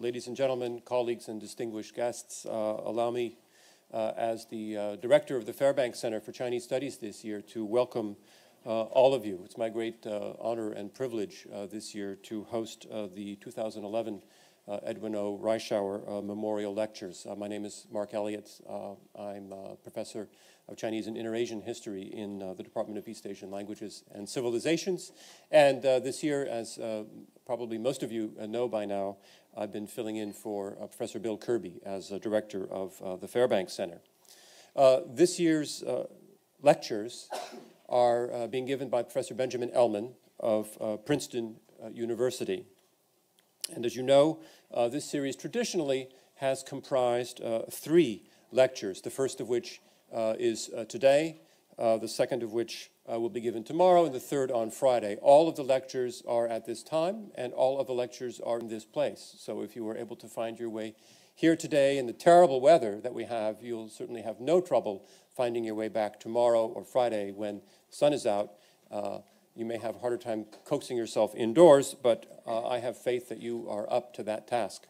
ladies and gentlemen, colleagues and distinguished guests, allow me, as the director of the Fairbanks Center for Chinese Studies this year, to welcome all of you. It's my great honor and privilege this year to host the 2011 Edwin O. Reischauer Memorial Lectures. My name is Mark Elliott. I'm a professor of Chinese and Inter-Asian History in the Department of East Asian Languages and Civilizations. And this year, as probably most of you know by now, I've been filling in for Professor Bill Kirby as director of the Fairbanks Center. This year's lectures are being given by Professor Benjamin Ellman of Princeton University. And as you know, this series traditionally has comprised 3 lectures, the first of which is today, the second of which will be given tomorrow, and the third on Friday. All of the lectures are at this time, and all of the lectures are in this place. So if you were able to find your way here today in the terrible weather that we have, you'll certainly have no trouble finding your way back tomorrow or Friday when the sun is out. You may have a harder time coaxing yourself indoors, but I have faith that you are up to that task.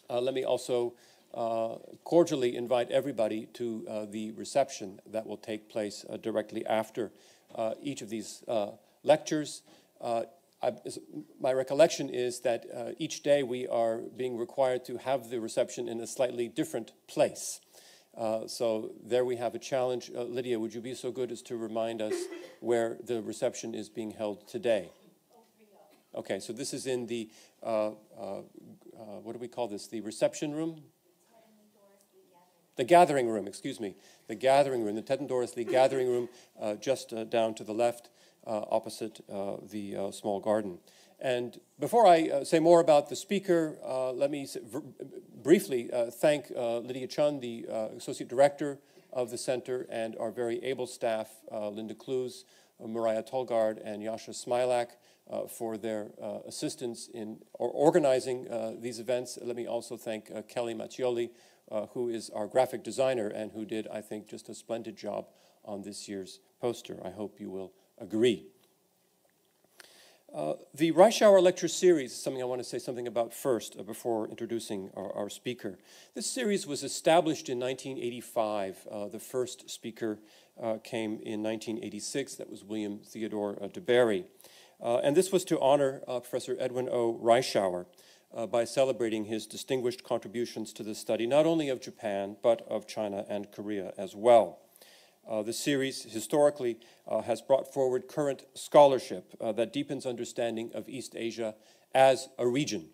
Let me also cordially invite everybody to the reception that will take place directly after each of these lectures. My recollection is that each day we are being required to have the reception in a slightly different place. So there we have a challenge. Lydia, would you be so good as to remind us where the reception is being held today? Okay, so this is in the, what do we call this, the reception room? The gathering room, excuse me. The gathering room, the Ted and Doris Lee gathering room, just down to the left, opposite the small garden. And before I say more about the speaker, let me briefly thank Lydia Chun, the Associate Director of the Center, and our very able staff, Linda Clues, Mariah Tolgard, and Yasha Smilak, for their assistance in organizing these events. Let me also thank Kelly Maccioli, who is our graphic designer and who did, I think, just a splendid job on this year's poster. I hope you will agree. The Reischauer Lecture Series is something I want to say something about first before introducing our speaker. This series was established in 1985. The first speaker came in 1986. That was William Theodore DeBerry. And this was to honor Professor Edwin O. Reischauer by celebrating his distinguished contributions to the study not only of Japan, but of China and Korea as well. The series historically has brought forward current scholarship that deepens understanding of East Asia as a region.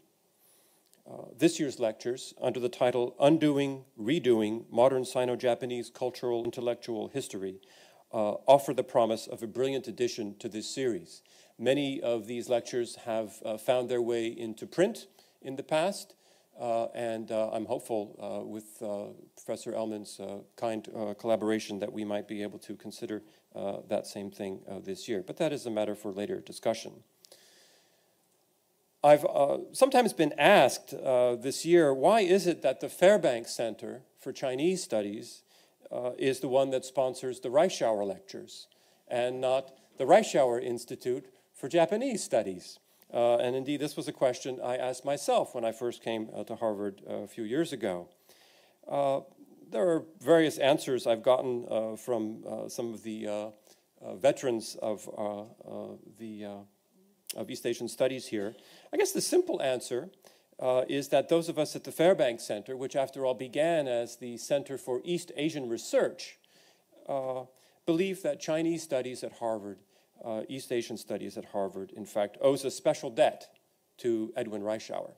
This year's lectures, under the title Undoing, Redoing Modern Sino-Japanese Cultural Intellectual History, offer the promise of a brilliant addition to this series. Many of these lectures have found their way into print in the past, and I'm hopeful with Professor Ellman's kind collaboration that we might be able to consider that same thing this year. But that is a matter for later discussion. I've sometimes been asked this year, why is it that the Fairbanks Center for Chinese Studies is the one that sponsors the Reischauer Lectures and not the Reischauer Institute for Japanese Studies? And indeed, this was a question I asked myself when I first came to Harvard a few years ago. There are various answers I've gotten from some of the veterans of East Asian studies here. I guess the simple answer is that those of us at the Fairbanks Center, which after all began as the Center for East Asian Research, believe that Chinese studies at Harvard, East Asian studies at Harvard, in fact, owes a special debt to Edwin Reischauer.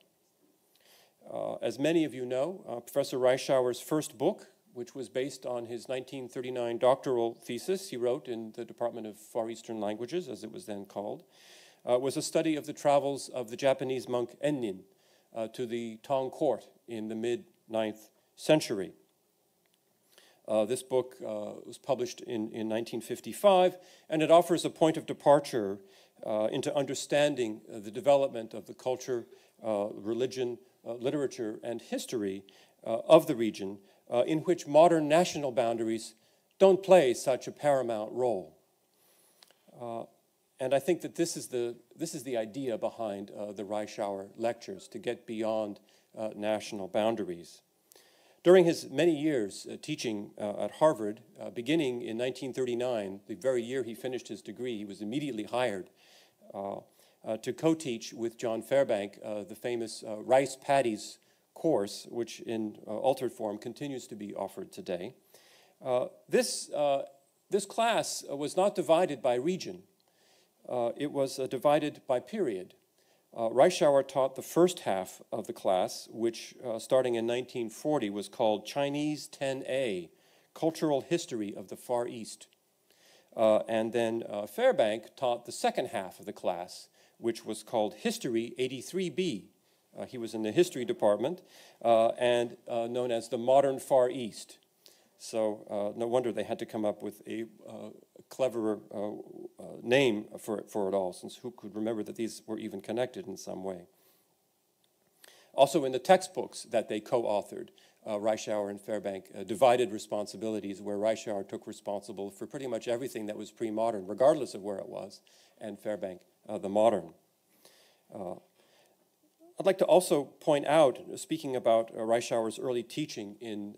As many of you know, Professor Reischauer's first book, which was based on his 1939 doctoral thesis he wrote in the Department of Far Eastern Languages, as it was then called, was a study of the travels of the Japanese monk Ennin to the Tang court in the mid-9th century. This book was published in 1955, and it offers a point of departure into understanding the development of the culture, religion, literature, and history of the region, in which modern national boundaries don't play such a paramount role. And I think that this is the idea behind the Reischauer lectures, to get beyond national boundaries. During his many years teaching at Harvard, beginning in 1939, the very year he finished his degree, he was immediately hired to co-teach with John Fairbank the famous rice paddies course, which in altered form continues to be offered today. This class was not divided by region. It was divided by period. Reischauer taught the first half of the class, which starting in 1940 was called Chinese 10A, Cultural History of the Far East. And then Fairbank taught the second half of the class, which was called History 83B. He was in the history department and known as the Modern Far East. So no wonder they had to come up with a cleverer name for it all, since who could remember that these were even connected in some way. Also in the textbooks that they co-authored, Reischauer and Fairbank divided responsibilities, where Reischauer took responsible for pretty much everything that was pre-modern, regardless of where it was, and Fairbank the modern. I'd like to also point out, speaking about Reischauer's early teaching in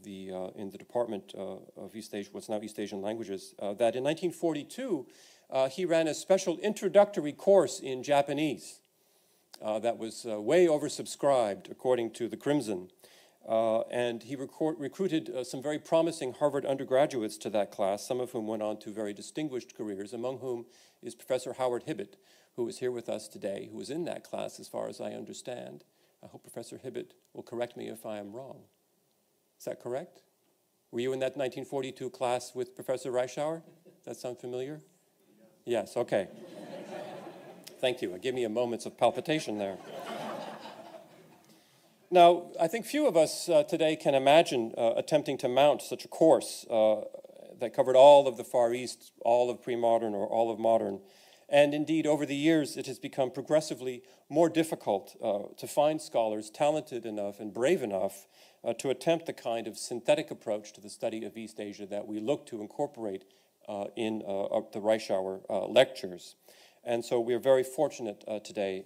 the Department of East Asia, what's now East Asian Languages, that in 1942 he ran a special introductory course in Japanese that was way oversubscribed, according to the Crimson. And he recruited some very promising Harvard undergraduates to that class, some of whom went on to very distinguished careers, among whom is Professor Howard Hibbett, who is here with us today, who was in that class as far as I understand. I hope Professor Hibbett will correct me if I am wrong. Is that correct? Were you in that 1942 class with Professor Reischauer? Does that sound familiar? Yes, okay. Thank you. Give me a moment of palpitation there. Now, I think few of us today can imagine attempting to mount such a course that covered all of the Far East, all of pre-modern or all of modern. And indeed, over the years, it has become progressively more difficult to find scholars talented enough and brave enough to attempt the kind of synthetic approach to the study of East Asia that we look to incorporate in the Reischauer lectures. And so we are very fortunate today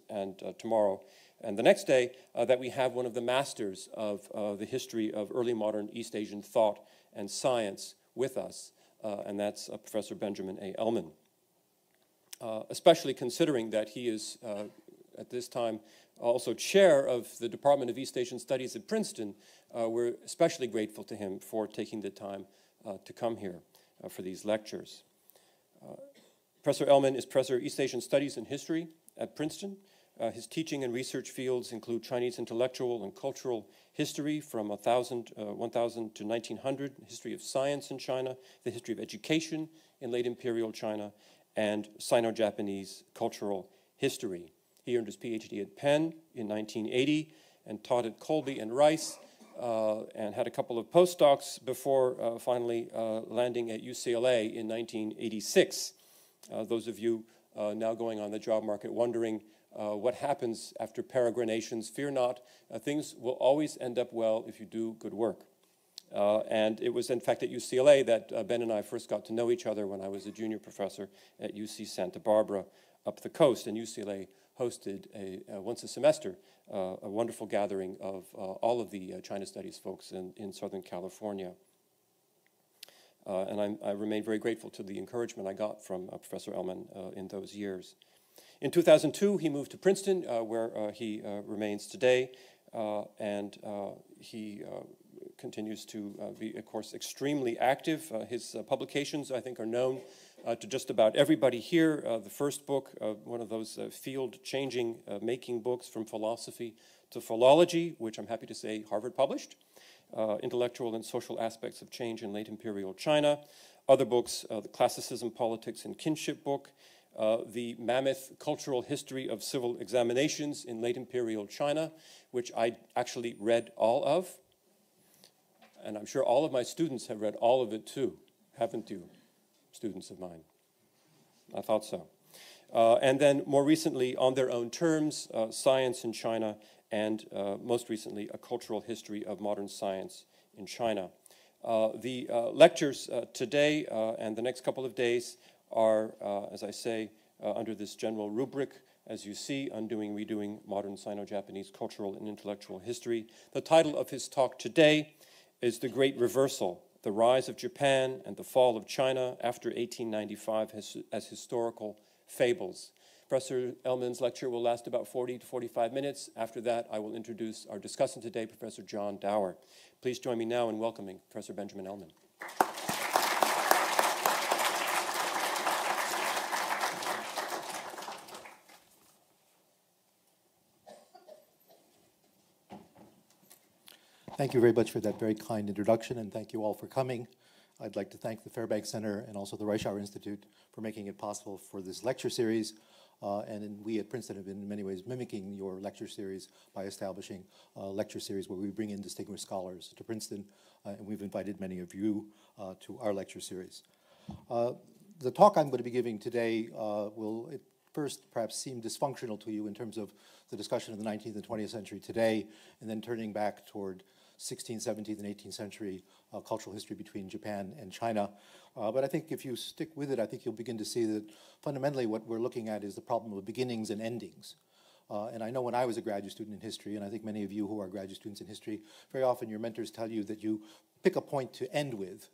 and tomorrow and the next day that we have one of the masters of the history of early modern East Asian thought and science with us, and that's Professor Benjamin A. Ellman. Especially considering that he is, at this time, also chair of the Department of East Asian Studies at Princeton, we're especially grateful to him for taking the time to come here for these lectures. Professor Ellman is Professor of East Asian Studies and History at Princeton. His teaching and research fields include Chinese intellectual and cultural history from 1000 to 1900, history of science in China, the history of education in late imperial China, and Sino-Japanese cultural history. He earned his PhD at Penn in 1980 and taught at Colby and Rice and had a couple of postdocs before finally landing at UCLA in 1986. Those of you now going on the job market wondering what happens after peregrinations, fear not. Things will always end up well if you do good work. And it was, in fact, at UCLA that Ben and I first got to know each other when I was a junior professor at UC Santa Barbara up the coast. And UCLA hosted once a semester a wonderful gathering of all of the China Studies folks in Southern California. And I remain very grateful to the encouragement I got from Professor Ellman in those years. In 2002, he moved to Princeton, where he remains today, and he continues to be, of course, extremely active. His publications, I think, are known to just about everybody here. The first book, one of those field-changing making books from philosophy to philology, which I'm happy to say Harvard published, Intellectual and Social Aspects of Change in Late Imperial China. Other books, the Classicism, Politics, and Kinship book, the mammoth cultural history of civil examinations in late imperial China, which I actually read all of. And I'm sure all of my students have read all of it too, haven't you, students of mine? I thought so. And then more recently, On Their Own Terms, Science in China, and most recently, A Cultural History of Modern Science in China. The lectures today and the next couple of days are, as I say, under this general rubric, as you see, Undoing, Redoing Modern Sino-Japanese Cultural and Intellectual History. The title of his talk today is The Great Reversal, The Rise of Japan and the Fall of China After 1895 as Historical Fables. Professor Ellman's lecture will last about 40 to 45 minutes. After that, I will introduce our discussant today, Professor John Dower. Please join me now in welcoming Professor Benjamin Ellman. Thank you very much for that very kind introduction, and thank you all for coming. I'd like to thank the Fairbanks Center and also the Reischauer Institute for making it possible for this lecture series. We at Princeton have been in many ways mimicking your lecture series by establishing a lecture series where we bring in distinguished scholars to Princeton, and we've invited many of you to our lecture series. The talk I'm going to be giving today will at first perhaps seem dysfunctional to you in terms of the discussion of the 19th and 20th century today, and then turning back toward 16th, 17th, and 18th century cultural history between Japan and China. But I think if you stick with it, I think you'll begin to see that fundamentally what we're looking at is the problem of beginnings and endings. And I know when I was a graduate student in history, and I think many of you who are graduate students in history, very often your mentors tell you that you pick a point to end with,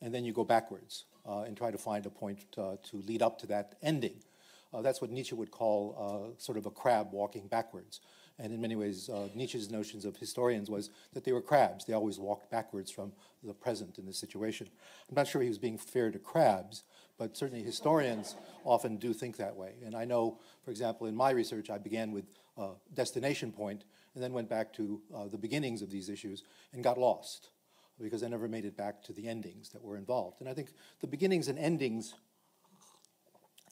and then you go backwards and try to find a point to lead up to that ending. That's what Nietzsche would call sort of a crab walking backwards. And in many ways, Nietzsche's notions of historians was that they were crabs. They always walked backwards from the present in this situation. I'm not sure he was being fair to crabs, but certainly historians often do think that way. And I know, for example, in my research, I began with destination point and then went back to the beginnings of these issues and got lost because I never made it back to the endings that were involved. And I think the beginnings and endings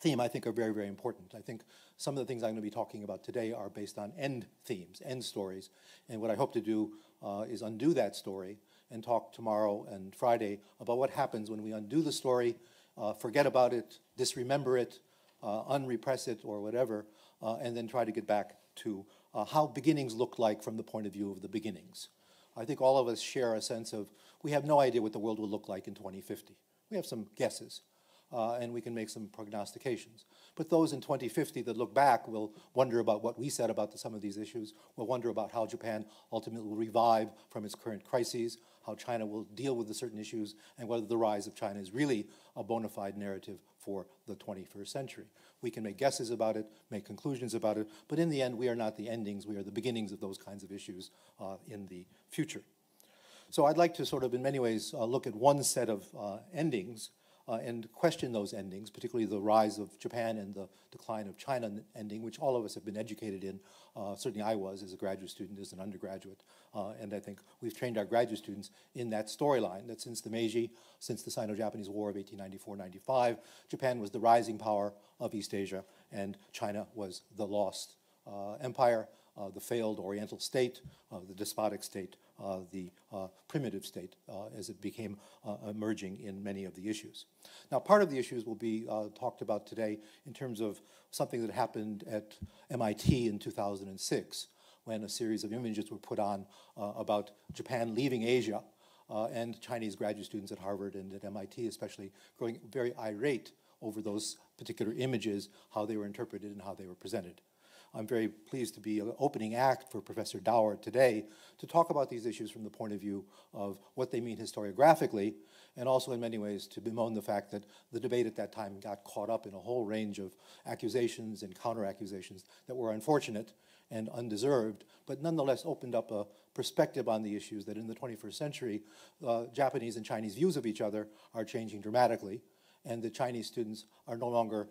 theme, I think, are very, very important. I think some of the things I'm going to be talking about today are based on end themes, end stories. And what I hope to do is undo that story and talk tomorrow and Friday about what happens when we undo the story, forget about it, disremember it, unrepress it, or whatever, and then try to get back to how beginnings look like from the point of view of the beginnings. I think all of us share a sense of we have no idea what the world will look like in 2050. We have some guesses. And we can make some prognostications. But those in 2050 that look back will wonder about what we said about some of these issues, will wonder about how Japan ultimately will revive from its current crises, how China will deal with the certain issues, and whether the rise of China is really a bona fide narrative for the 21st century. We can make guesses about it, make conclusions about it, but in the end, we are not the endings, we are the beginnings of those kinds of issues in the future. So I'd like to sort of, in many ways, look at one set of endings and question those endings, particularly the rise of Japan and the decline of China ending, which all of us have been educated in. Certainly I was as a graduate student, as an undergraduate. And I think we've trained our graduate students in that storyline, that since the Meiji, since the Sino-Japanese War of 1894-95, Japan was the rising power of East Asia, and China was the lost empire, the failed Oriental state, the despotic state, the primitive state as it became emerging in many of the issues. Now, part of the issues will be talked about today in terms of something that happened at MIT in 2006 when a series of images were put on about Japan leaving Asia and Chinese graduate students at Harvard and at MIT especially growing very irate over those particular images, how they were interpreted and how they were presented. I'm very pleased to be an opening act for Professor Dower today to talk about these issues from the point of view of what they mean historiographically, and also in many ways to bemoan the fact that the debate at that time got caught up in a whole range of accusations and counter-accusations that were unfortunate and undeserved, but nonetheless opened up a perspective on the issues that in the 21st century, Japanese and Chinese views of each other are changing dramatically, and the Chinese students are no longer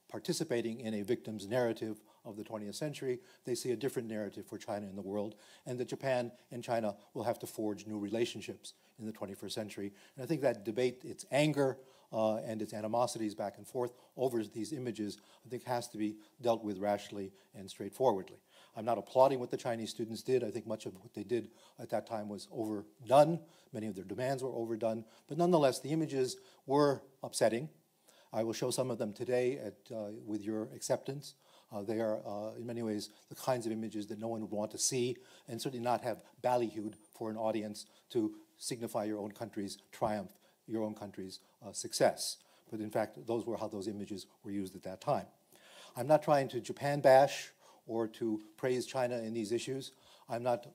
participating in a victim's narrative of the 20th century. They see a different narrative for China in the world, and that Japan and China will have to forge new relationships in the 21st century. And I think that debate, its anger and its animosities back and forth over these images, I think has to be dealt with rationally and straightforwardly. I'm not applauding what the Chinese students did. I think much of what they did at that time was overdone. Many of their demands were overdone. But nonetheless, the images were upsetting. I will show some of them today with your acceptance. They are, in many ways, the kinds of images that no one would want to see, and certainly not have ballyhooed for an audience to signify your own country's triumph, your own country's success. but in fact, those were how those images were used at that time. I'm not trying to Japan bash or to praise China in these issues. I'm not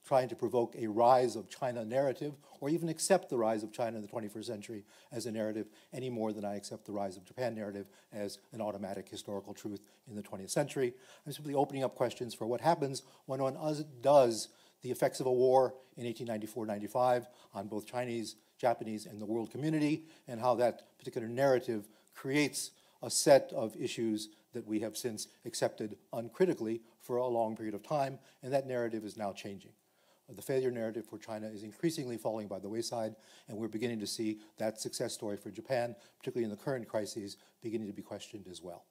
trying to provoke a rise of China narrative or even accept the rise of China in the 21st century as a narrative any more than I accept the rise of Japan narrative as an automatic historical truth in the 20th century. I'm simply opening up questions for what happens when one does the effects of a war in 1894-95 on both Chinese, Japanese, and the world community, and how that particular narrative creates a set of issues that we have since accepted uncritically for a long period of time, and that narrative is now changing. The failure narrative for China is increasingly falling by the wayside, and we're beginning to see that success story for Japan, particularly in the current crises, beginning to be questioned as well.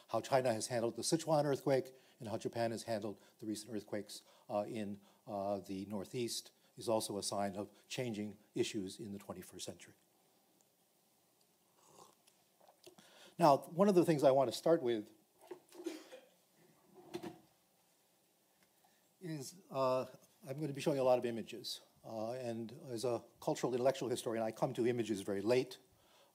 How China has handled the Sichuan earthquake and how Japan has handled the recent earthquakes in the Northeast is also a sign of changing issues in the 21st century. Now, one of the things I want to start with is I'm going to be showing a lot of images. And as a cultural intellectual historian, I come to images very late.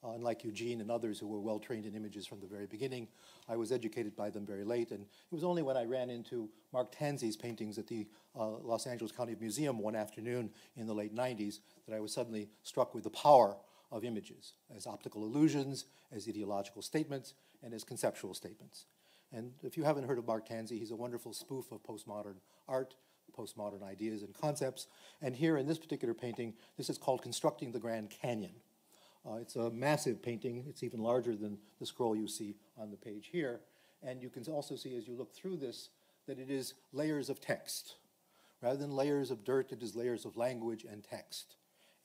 Unlike Eugene and others who were well trained in images from the very beginning, I was educated by them very late. And it was only when I ran into Mark Tansey's paintings at the Los Angeles County Museum one afternoon in the late 90s that I was suddenly struck with the power of images as optical illusions, as ideological statements, and as conceptual statements. And if you haven't heard of Mark Tansey, he's a wonderful spoof of postmodern art, postmodern ideas and concepts. And here in this particular painting, this is called Constructing the Grand Canyon. It's a massive painting. It's even larger than the scroll you see on the page here. And you can also see as you look through this that it is layers of text. Rather than layers of dirt, it is layers of language and text.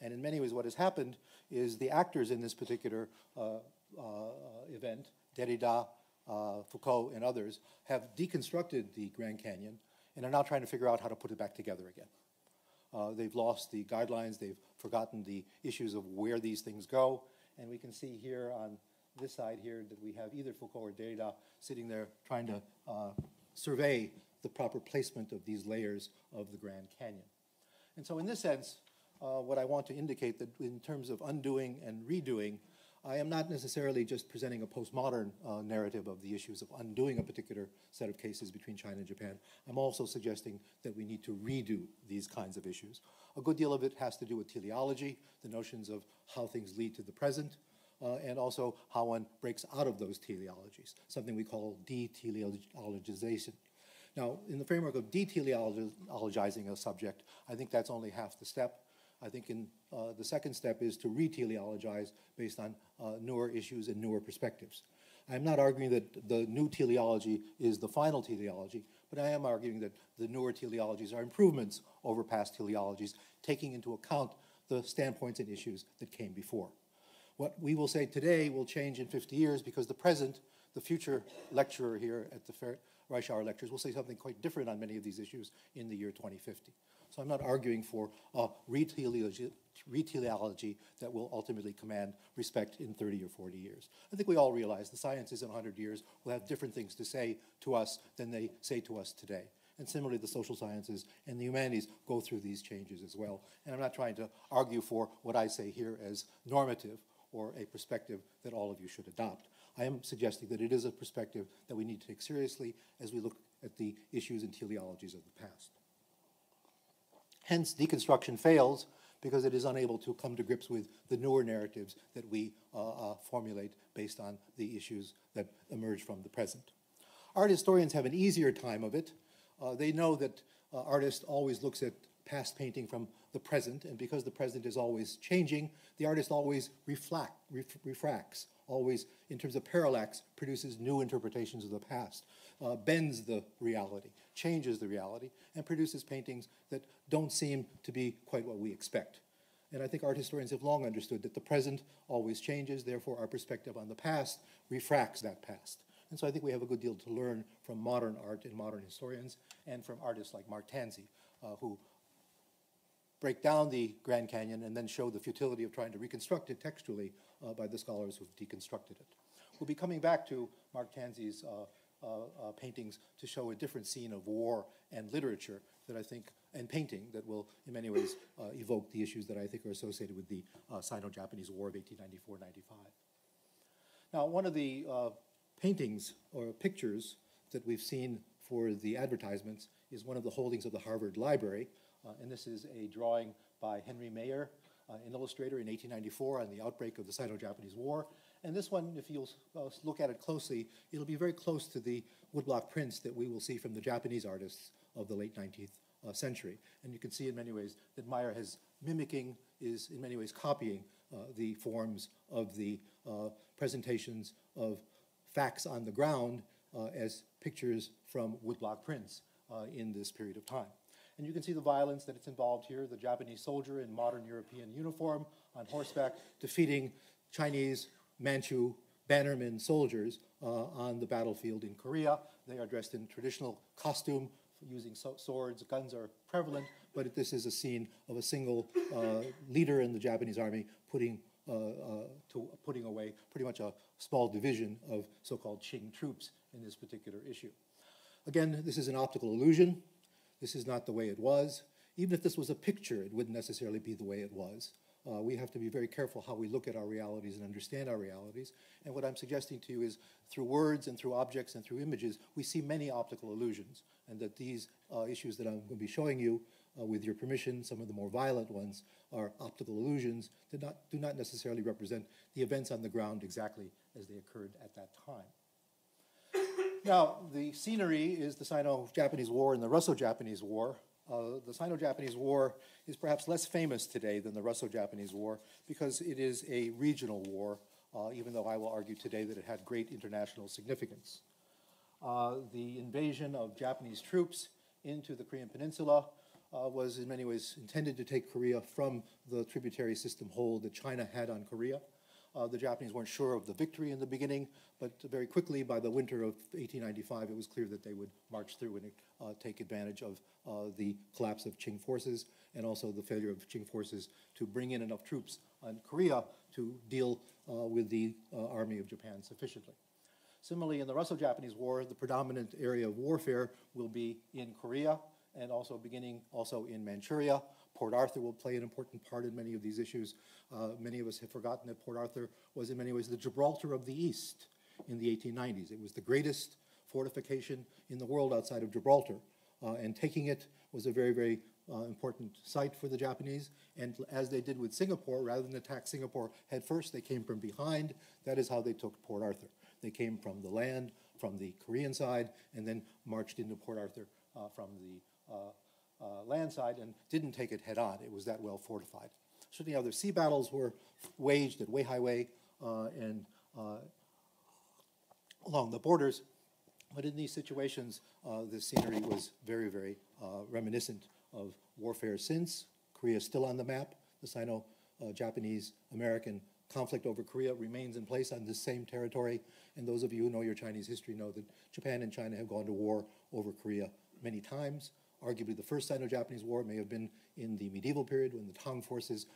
And in many ways what has happened is the actors in this particular event, Derrida, Foucault, and others, have deconstructed the Grand Canyon and are now trying to figure out how to put it back together again. They've lost the guidelines, they've forgotten the issues of where these things go, and we can see here on this side here that we have either Foucault or Derrida sitting there trying to survey the proper placement of these layers of the Grand Canyon. And so in this sense, what I want to indicate that in terms of undoing and redoing, I am not necessarily just presenting a postmodern narrative of the issues of undoing a particular set of cases between China and Japan. I'm also suggesting that we need to redo these kinds of issues. A good deal of it has to do with teleology, the notions of how things lead to the present, and also how one breaks out of those teleologies, something we call de-teleologization. Now, in the framework of de-teleologizing a subject, I think that's only half the step. I think the second step is to re-teleologize based on newer issues and newer perspectives. I'm not arguing that the new teleology is the final teleology, but I am arguing that the newer teleologies are improvements over past teleologies, taking into account the standpoints and issues that came before. What we will say today will change in 50 years because the future lecturer here at the Reischauer lectures will say something quite different on many of these issues in the year 2050. So I'm not arguing for a re-teleology that will ultimately command respect in 30 or 40 years. I think we all realize the sciences in 100 years will have different things to say to us than they say to us today. And similarly, the social sciences and the humanities go through these changes as well. And I'm not trying to argue for what I say here as normative or a perspective that all of you should adopt. I am suggesting that it is a perspective that we need to take seriously as we look at the issues and teleologies of the past. Hence, deconstruction fails because it is unable to come to grips with the newer narratives that we formulate based on the issues that emerge from the present. Art historians have an easier time of it. They know that artist always looks at past painting from the present, and because the present is always changing, the artist always refracts, always, in terms of parallax, produces new interpretations of the past, bends the reality, changes the reality, and produces paintings that don't seem to be quite what we expect. And I think art historians have long understood that the present always changes, therefore our perspective on the past refracts that past. And so I think we have a good deal to learn from modern art and modern historians, and from artists like Mark Tansey, who break down the Grand Canyon and then show the futility of trying to reconstruct it textually by the scholars who've deconstructed it. We'll be coming back to Mark Tansey's paintings to show a different scene of war and literature that I think, and painting, that will in many ways evoke the issues that I think are associated with the Sino-Japanese War of 1894-95. Now, one of the paintings or pictures that we've seen for the advertisements is one of the holdings of the Harvard Library, and this is a drawing by Henry Mayer, an illustrator in 1894 on the outbreak of the Sino-Japanese War. And this one, if you'll look at it closely, it'll be very close to the woodblock prints that we will see from the Japanese artists of the late 19th century. And you can see in many ways that Mayer is in many ways copying the forms of the presentations of facts on the ground as pictures from woodblock prints in this period of time. And you can see the violence that it's involved here, the Japanese soldier in modern European uniform on horseback defeating Chinese, Manchu, bannermen soldiers on the battlefield in Korea. They are dressed in traditional costume, using swords, guns are prevalent, but this is a scene of a single leader in the Japanese army putting away pretty much a small division of so-called Qing troops in this particular issue. Again, this is an optical illusion. This is not the way it was. Even if this was a picture, it wouldn't necessarily be the way it was. We have to be very careful how we look at our realities and understand our realities. And what I'm suggesting to you is through words and through objects and through images, we see many optical illusions, and that these issues that I'm going to be showing you, with your permission, some of the more violent ones, are optical illusions that do not necessarily represent the events on the ground exactly as they occurred at that time. Now, the scenery is the Sino-Japanese War and the Russo-Japanese War. The Sino-Japanese War is perhaps less famous today than the Russo-Japanese War because it is a regional war, even though I will argue today that it had great international significance. The invasion of Japanese troops into the Korean Peninsula was in many ways intended to take Korea from the tributary system hold that China had on Korea. The Japanese weren't sure of the victory in the beginning, but very quickly, by the winter of 1895, it was clear that they would march through and take advantage of the collapse of Qing forces and also the failure of Qing forces to bring in enough troops on Korea to deal with the army of Japan sufficiently. Similarly, in the Russo-Japanese War, the predominant area of warfare will be in Korea and also beginning also in Manchuria. Port Arthur will play an important part in many of these issues. Many of us have forgotten that Port Arthur was in many ways the Gibraltar of the East in the 1890s. It was the greatest fortification in the world outside of Gibraltar. And taking it was a very, very important site for the Japanese. And as they did with Singapore, rather than attack Singapore head first, they came from behind. That is how they took Port Arthur. They came from the land, from the Korean side, and then marched into Port Arthur from the land side and didn't take it head on. It was that well fortified. Certainly other sea battles were waged at Weihaiwei and along the borders. But in these situations, the scenery was very, very reminiscent of warfare since. Korea is still on the map. The Sino-Japanese-American conflict over Korea remains in place on this same territory. And those of you who know your Chinese history know that Japan and China have gone to war over Korea many times. Arguably, the first Sino-Japanese War may have been in the medieval period when the Tang forces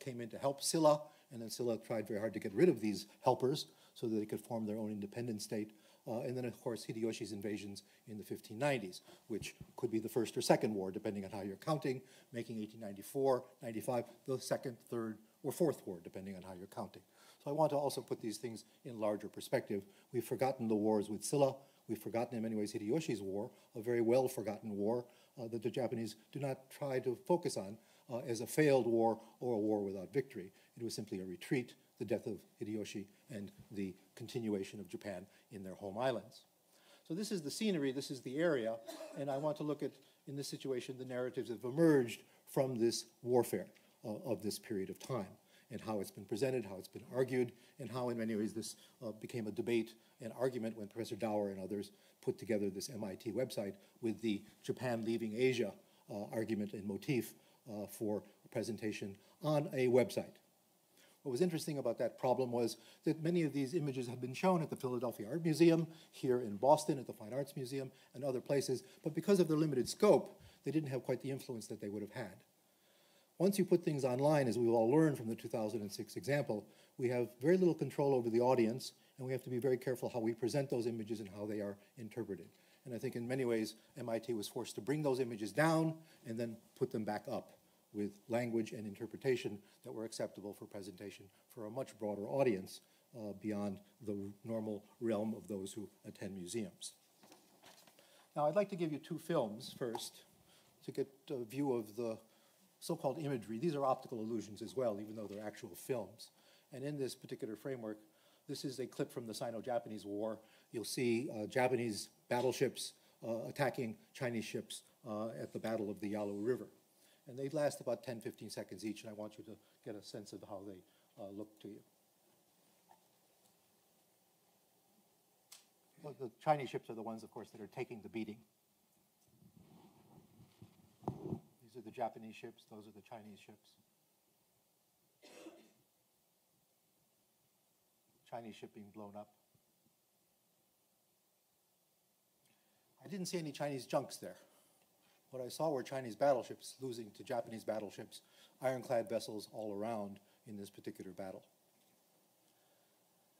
came in to help Silla, and then Silla tried very hard to get rid of these helpers so that they could form their own independent state. And then, of course, Hideyoshi's invasions in the 1590s, which could be the first or second war, depending on how you're counting, making 1894, 95, the second, third, or fourth war, depending on how you're counting. So I want to also put these things in larger perspective. We've forgotten the wars with Silla. We've forgotten, in many ways, Hideyoshi's war, a very well-forgotten war that the Japanese do not try to focus on as a failed war or a war without victory. It was simply a retreat, the death of Hideyoshi, and the continuation of Japan in their home islands. So this is the scenery, this is the area, and I want to look at, in this situation, the narratives that have emerged from this warfare of this period of time, and how it's been presented, how it's been argued, and how in many ways this became a debate and argument when Professor Dower and others put together this MIT website with the Japan leaving Asia argument and motif for presentation on a website. What was interesting about that problem was that many of these images have been shown at the Philadelphia Art Museum, here in Boston at the Fine Arts Museum, and other places, but because of their limited scope, they didn't have quite the influence that they would have had. Once you put things online, as we've all learned from the 2006 example, we have very little control over the audience, and we have to be very careful how we present those images and how they are interpreted. And I think in many ways, MIT was forced to bring those images down and then put them back up with language and interpretation that were acceptable for presentation for a much broader audience beyond the normal realm of those who attend museums. Now, I'd like to give you two films first to get a view of the so-called imagery. These are optical illusions as well, even though they're actual films. And in this particular framework, this is a clip from the Sino-Japanese War. You'll see Japanese battleships attacking Chinese ships at the Battle of the Yalu River. And they last about 10, 15 seconds each, and I want you to get a sense of how they look to you. Well, the Chinese ships are the ones, of course, that are taking the beating. These are the Japanese ships. Those are the Chinese ships. Chinese ship being blown up. I didn't see any Chinese junks there. What I saw were Chinese battleships losing to Japanese battleships, ironclad vessels all around in this particular battle.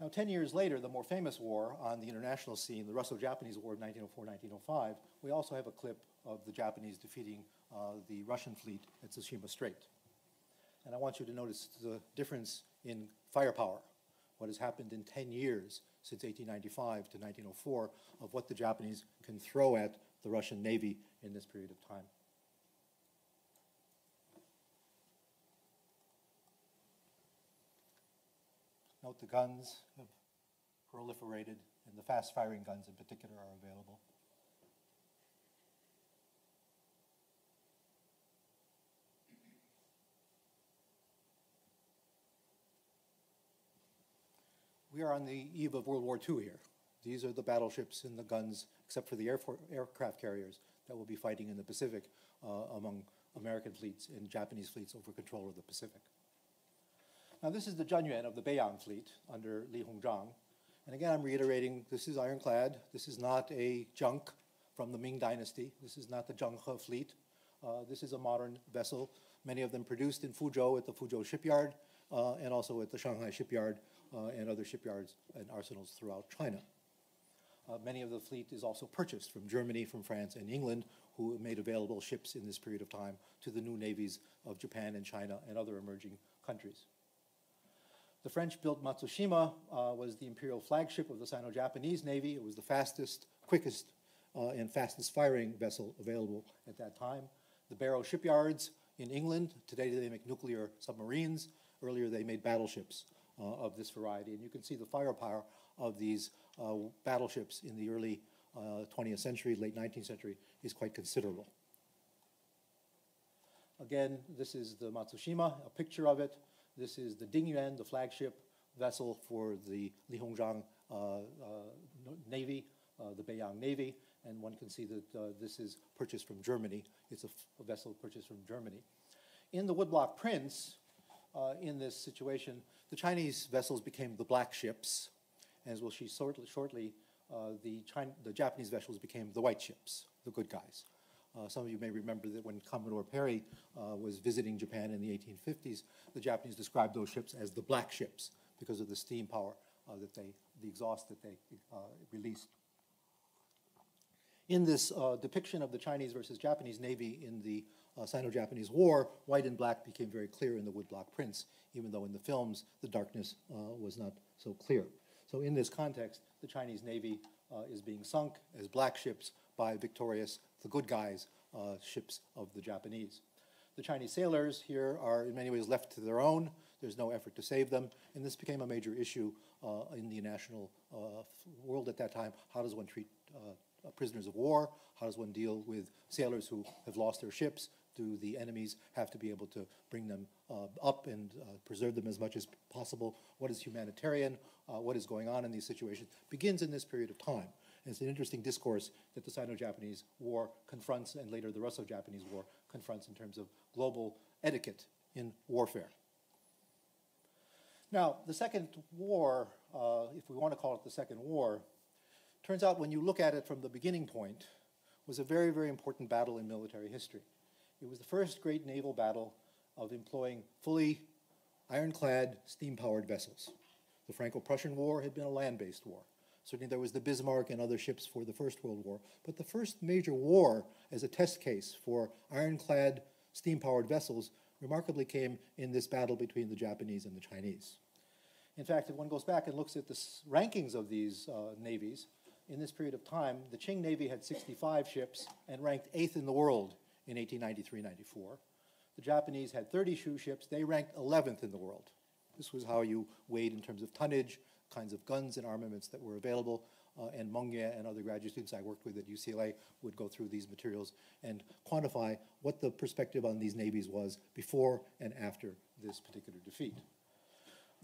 Now, 10 years later, the more famous war on the international scene, the Russo-Japanese War of 1904-1905, we also have a clip of the Japanese defeating the Russian fleet at Tsushima Strait. And I want you to notice the difference in firepower, what has happened in 10 years since 1895 to 1904, of what the Japanese can throw at the Russian Navy in this period of time. Note the guns have proliferated, and the fast-firing guns in particular are available. We are on the eve of World War II here. These are the battleships and the guns, except for the aircraft carriers, that will be fighting in the Pacific among American fleets and Japanese fleets over control of the Pacific. Now, this is the Junyuan of the Beiyang fleet under Li Hongzhang. And again, I'm reiterating, this is ironclad. This is not a junk from the Ming Dynasty. This is not the Zhenghe fleet. This is a modern vessel, many of them produced in Fuzhou at the Fuzhou shipyard and also at the Shanghai shipyard and other shipyards and arsenals throughout China. Many of the fleet is also purchased from Germany, from France, and England, who made available ships in this period of time to the new navies of Japan and China and other emerging countries. The French-built Matsushima was the imperial flagship of the Sino-Japanese Navy. It was the fastest, quickest, and fastest-firing vessel available at that time. The Barrow shipyards in England, today they make nuclear submarines. Earlier they made battleships of this variety. And you can see the firepower of these battleships in the early 20th century, late 19th century, is quite considerable. Again, this is the Matsushima, a picture of it. This is the Dingyuan, the flagship vessel for the Li Hongzhang Navy, the Beiyang Navy, and one can see that this is purchased from Germany. It's a vessel purchased from Germany. In the woodblock prints, in this situation, the Chinese vessels became the black ships, and as we'll see shortly, the Japanese vessels became the white ships, the good guys. Some of you may remember that when Commodore Perry was visiting Japan in the 1850s, the Japanese described those ships as the black ships because of the steam power the exhaust that they released. In this depiction of the Chinese versus Japanese Navy in the Sino-Japanese War, white and black became very clear in the woodblock prints, even though in the films the darkness was not so clear. So in this context, the Chinese Navy is being sunk as black ships by victorious, the good guys, ships of the Japanese. The Chinese sailors here are in many ways left to their own. There's no effort to save them, and this became a major issue in the international world at that time. How does one treat prisoners of war? How does one deal with sailors who have lost their ships? Do the enemies have to be able to bring them up and preserve them as much as possible? What is humanitarian? What is going on in these situations? Begins in this period of time. And it's an interesting discourse that the Sino-Japanese War confronts, and later the Russo-Japanese War confronts in terms of global etiquette in warfare. Now, the Second War, if we want to call it the Second War, turns out when you look at it from the beginning point, was a very, very important battle in military history. It was the first great naval battle of employing fully ironclad, steam-powered vessels. The Franco-Prussian War had been a land-based war. Certainly there was the Bismarck and other ships for the First World War. But the first major war as a test case for ironclad, steam-powered vessels remarkably came in this battle between the Japanese and the Chinese. In fact, if one goes back and looks at the rankings of these navies, in this period of time, the Qing Navy had 65 ships and ranked 8th in the world in 1893-94. The Japanese had 32 ships. They ranked 11th in the world. This was how you weighed in terms of tonnage, kinds of guns and armaments that were available. And Mengye and other graduate students I worked with at UCLA would go through these materials and quantify what the perspective on these navies was before and after this particular defeat.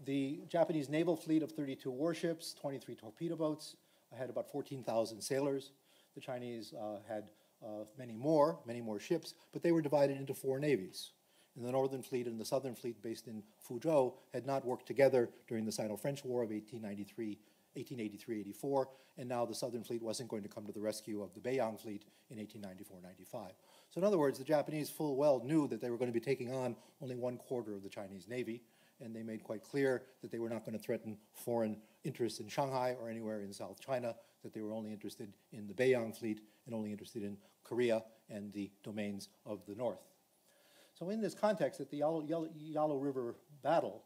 The Japanese naval fleet of 32 warships, 23 torpedo boats, had about 14,000 sailors. The Chinese had many more ships, but they were divided into 4 navies. And the Northern Fleet and the Southern Fleet, based in Fuzhou, had not worked together during the Sino-French War of 1883-84, and now the Southern Fleet wasn't going to come to the rescue of the Beiyang Fleet in 1894-95. So in other words, the Japanese full well knew that they were going to be taking on only 1/4 of the Chinese Navy, and they made quite clear that they were not going to threaten foreign interests in Shanghai or anywhere in South China, that they were only interested in the Beiyang Fleet and only interested in Korea and the domains of the North. So in this context, at the Yalu River battle,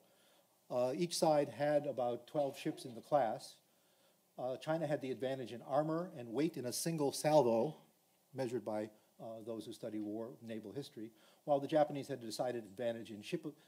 each side had about 12 ships in the class. China had the advantage in armor and weight in a single salvo, measured by those who study war naval history, while the Japanese had a decided advantage in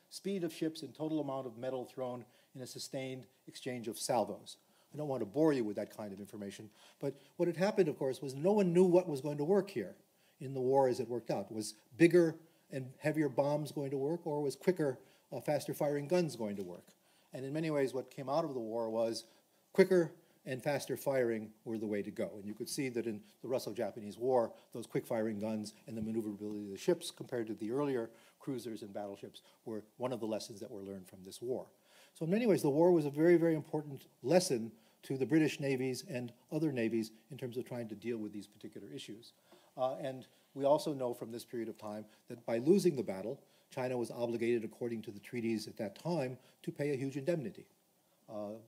speed of ships and total amount of metal thrown in a sustained exchange of salvos. I don't want to bore you with that kind of information, but what had happened, of course, was no one knew what was going to work here in the war as it worked out. Was bigger and heavier bombs going to work, or was quicker, faster firing guns going to work? And in many ways, what came out of the war was quicker and faster firing were the way to go. And you could see that in the Russo-Japanese War, those quick-firing guns and the maneuverability of the ships compared to the earlier cruisers and battleships were one of the lessons that were learned from this war. So in many ways, the war was a very, very important lesson to the British navies and other navies in terms of trying to deal with these particular issues. And we also know from this period of time that by losing the battle, China was obligated, according to the treaties at that time, to pay a huge indemnity.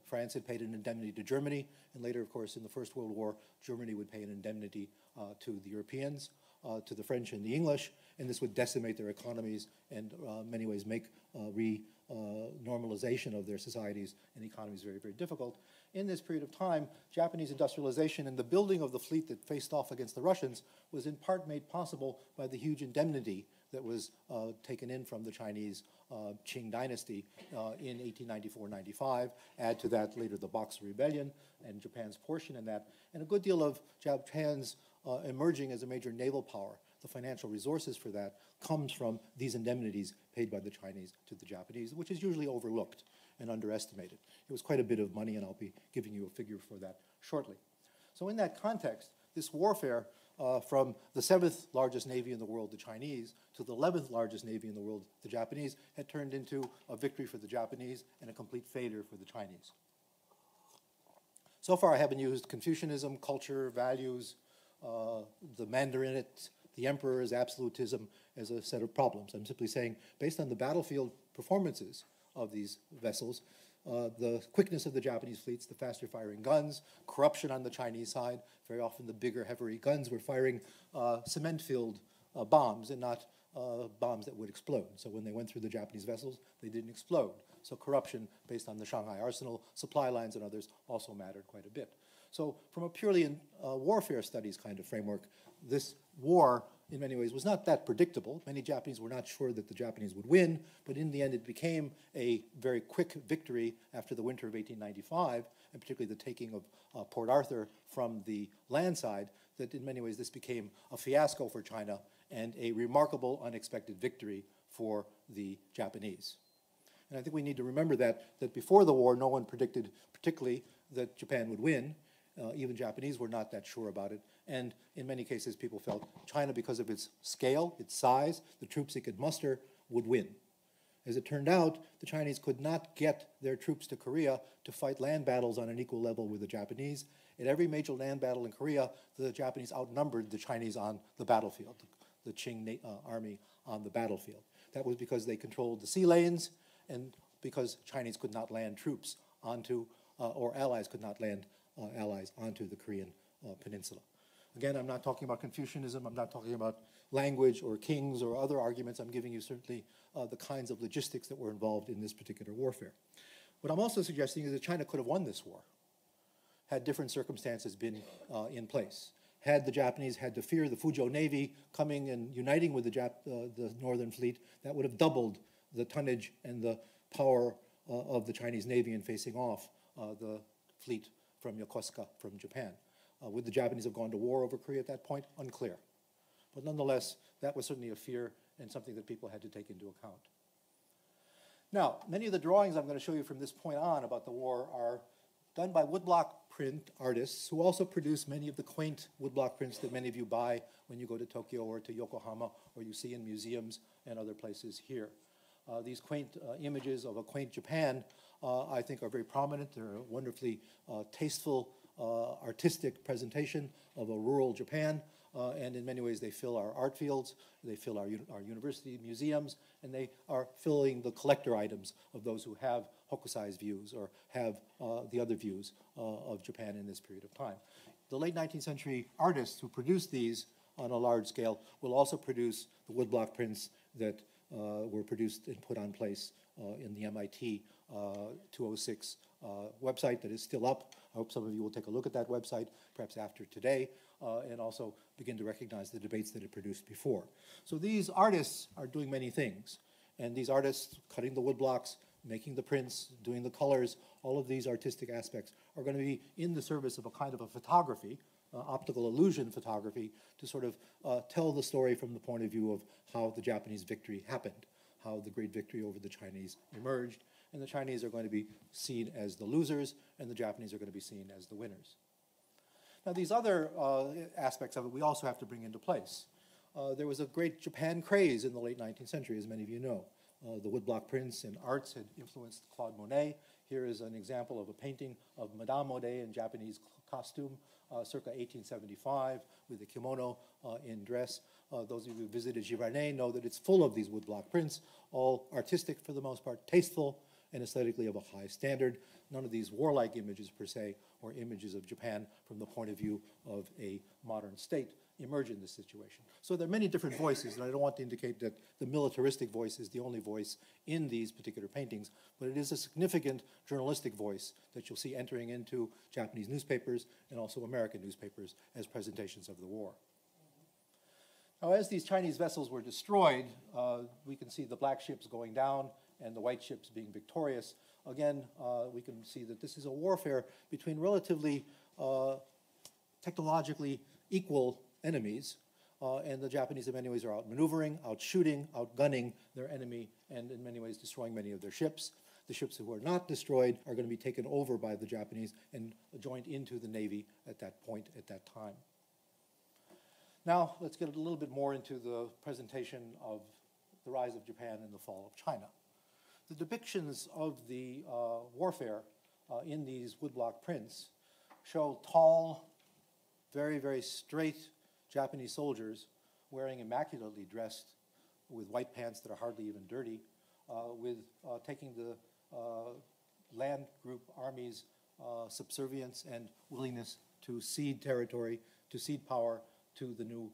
France had paid an indemnity to Germany, and later, of course, in the First World War, Germany would pay an indemnity to the Europeans, to the French and the English, and this would decimate their economies and in many ways make normalization of their societies and economies very, very difficult. In this period of time, Japanese industrialization and the building of the fleet that faced off against the Russians was in part made possible by the huge indemnity that was taken in from the Chinese Qing dynasty in 1894-95. Add to that later the Boxer Rebellion and Japan's portion in that, and a good deal of Japan's emerging as a major naval power. The financial resources for that comes from these indemnities paid by the Chinese to the Japanese, which is usually overlooked and underestimated. It was quite a bit of money, and I'll be giving you a figure for that shortly. So in that context, this warfare from the 7th largest navy in the world, the Chinese, to the 11th largest navy in the world, the Japanese, had turned into a victory for the Japanese and a complete failure for the Chinese. So far, I haven't used Confucianism, culture, values, the Mandarinate, the emperor's absolutism as a set of problems. I'm simply saying, based on the battlefield performances of these vessels, the quickness of the Japanese fleets, the faster firing guns, corruption on the Chinese side. Very often the bigger, heavier guns were firing cement-filled bombs and not bombs that would explode. So when they went through the Japanese vessels, they didn't explode. So corruption based on the Shanghai arsenal, supply lines and others also mattered quite a bit. So from a purely warfare studies kind of framework, this war in many ways was not that predictable. Many Japanese were not sure that the Japanese would win, but in the end it became a very quick victory after the winter of 1895, and particularly the taking of Port Arthur from the land side, that in many ways this became a fiasco for China and a remarkable unexpected victory for the Japanese. And I think we need to remember that before the war, no one predicted particularly that Japan would win. Even Japanese were not that sure about it. And in many cases, people felt China, because of its scale, its size, the troops it could muster, would win. As it turned out, the Chinese could not get their troops to Korea to fight land battles on an equal level with the Japanese. In every major land battle in Korea, the Japanese outnumbered the Chinese on the battlefield, the Qing army on the battlefield. That was because they controlled the sea lanes and because Chinese could not land troops onto, or allies could not land allies onto the Korean peninsula. Again, I'm not talking about Confucianism, I'm not talking about language or kings or other arguments. I'm giving you certainly the kinds of logistics that were involved in this particular warfare. What I'm also suggesting is that China could have won this war had different circumstances been in place. Had the Japanese had to fear the Fuzhou Navy coming and uniting with the Northern Fleet, that would have doubled the tonnage and the power of the Chinese Navy in facing off the fleet from Yokosuka, from Japan. Would the Japanese have gone to war over Korea at that point? Unclear. But nonetheless, that was certainly a fear and something that people had to take into account. Now, many of the drawings I'm going to show you from this point on about the war are done by woodblock print artists who also produce many of the quaint woodblock prints that many of you buy when you go to Tokyo or to Yokohama or you see in museums and other places here. These quaint images of a quaint Japan, I think, are very prominent. They're a wonderfully tasteful, artistic presentation of a rural Japan. And in many ways, they fill our art fields, they fill our university museums, and they are filling the collector items of those who have Hokusai's views or have the other views of Japan in this period of time. The late 19th century artists who produced these on a large scale will also produce the woodblock prints that were produced and put on place in the MIT 206 website that is still up. I hope some of you will take a look at that website, perhaps after today, and also begin to recognize the debates that it produced before. So these artists are doing many things. And these artists, cutting the woodblocks, making the prints, doing the colors, all of these artistic aspects are going to be in the service of a kind of a photography, optical illusion photography, to sort of tell the story from the point of view of how the Japanese victory happened, how the great victory over the Chinese emerged. And the Chinese are going to be seen as the losers, and the Japanese are going to be seen as the winners. Now, these other aspects of it we also have to bring into place. There was a great Japan craze in the late 19th century, as many of you know. The woodblock prints and arts had influenced Claude Monet. Here is an example of a painting of Madame Monet in Japanese costume, circa 1875, with a kimono in dress. Those of you who visited Giverny know that it's full of these woodblock prints, all artistic for the most part, tasteful, and aesthetically of a high standard. None of these warlike images per se, or images of Japan from the point of view of a modern state, emerge in this situation. So there are many different voices, and I don't want to indicate that the militaristic voice is the only voice in these particular paintings, but it is a significant journalistic voice that you'll see entering into Japanese newspapers and also American newspapers as presentations of the war. Now, as these Chinese vessels were destroyed, we can see the black ships going down and the white ships being victorious. Again, we can see that this is a warfare between relatively technologically equal enemies, and the Japanese in many ways are outmaneuvering, outshooting, outgunning their enemy, and in many ways destroying many of their ships. The ships who are not destroyed are going to be taken over by the Japanese and joined into the Navy at that point, at that time. Now, let's get a little bit more into the presentation of the rise of Japan and the fall of China. The depictions of the warfare in these woodblock prints show tall, very, very straight Japanese soldiers wearing immaculately dressed with white pants that are hardly even dirty, taking the land group army's subservience and willingness to cede territory, to cede power to the new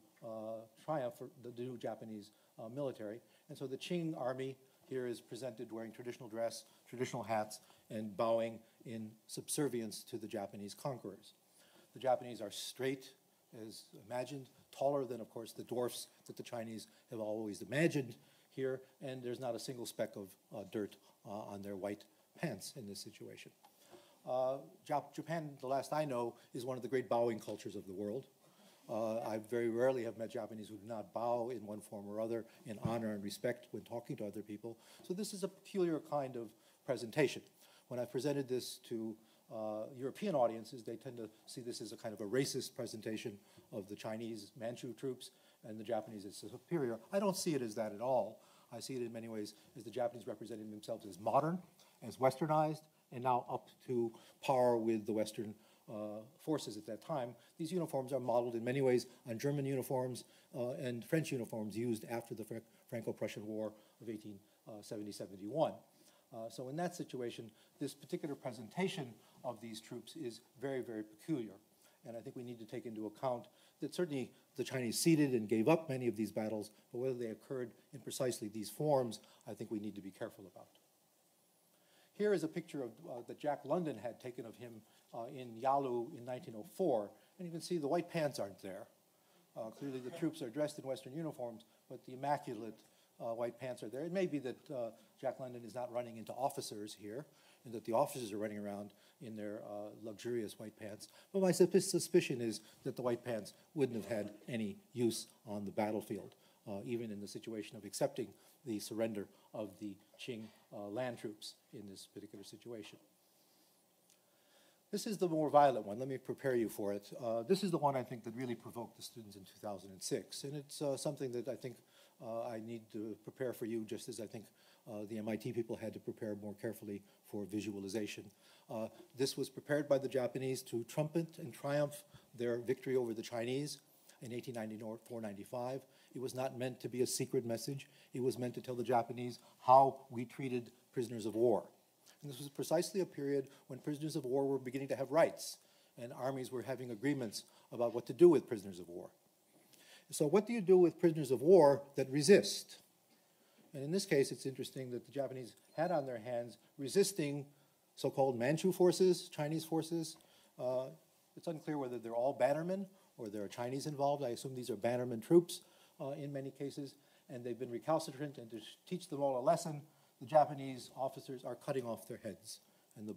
triumph, the new Japanese military. And so the Qing army here is presented wearing traditional dress, traditional hats, and bowing in subservience to the Japanese conquerors. The Japanese are straight, as imagined, taller than, of course, the dwarfs that the Chinese have always imagined here, and there's not a single speck of dirt on their white pants in this situation. Japan, the last I know, is one of the great bowing cultures of the world. I very rarely have met Japanese who do not bow in one form or other in honor and respect when talking to other people. So this is a peculiar kind of presentation. When I presented this to European audiences, they tend to see this as a kind of a racist presentation of the Chinese Manchu troops and the Japanese as superior. I don't see it as that at all. I see it in many ways as the Japanese representing themselves as modern, as westernized, and now up to par with the Western forces at that time. These uniforms are modeled in many ways on German uniforms and French uniforms used after the Franco-Prussian War of 1870-71. So in that situation, this particular presentation of these troops is very, very peculiar. And I think we need to take into account that certainly the Chinese ceded and gave up many of these battles, but whether they occurred in precisely these forms, I think we need to be careful about. Here is a picture of, that Jack London had taken of him in Yalu in 1904, and you can see the white pants aren't there. Clearly the troops are dressed in Western uniforms, but the immaculate white pants are there. It may be that Jack London is not running into officers here, and that the officers are running around in their luxurious white pants. But my suspicion is that the white pants wouldn't have had any use on the battlefield, even in the situation of accepting the surrender of the Qing land troops in this particular situation. This is the more violent one. Let me prepare you for it. This is the one I think that really provoked the students in 2006. And it's something that I think I need to prepare for you, just as I think the MIT people had to prepare more carefully for visualization. This was prepared by the Japanese to trumpet and triumph their victory over the Chinese in 1894-95. It was not meant to be a secret message. It was meant to tell the Japanese how we treated prisoners of war. And this was precisely a period when prisoners of war were beginning to have rights, and armies were having agreements about what to do with prisoners of war. So what do you do with prisoners of war that resist? And in this case, it's interesting that the Japanese had on their hands resisting so-called Manchu forces, Chinese forces. It's unclear whether they're all bannermen or there are Chinese involved. I assume these are bannerman troops in many cases, and they've been recalcitrant, and to teach them all a lesson, the Japanese officers are cutting off their heads, and the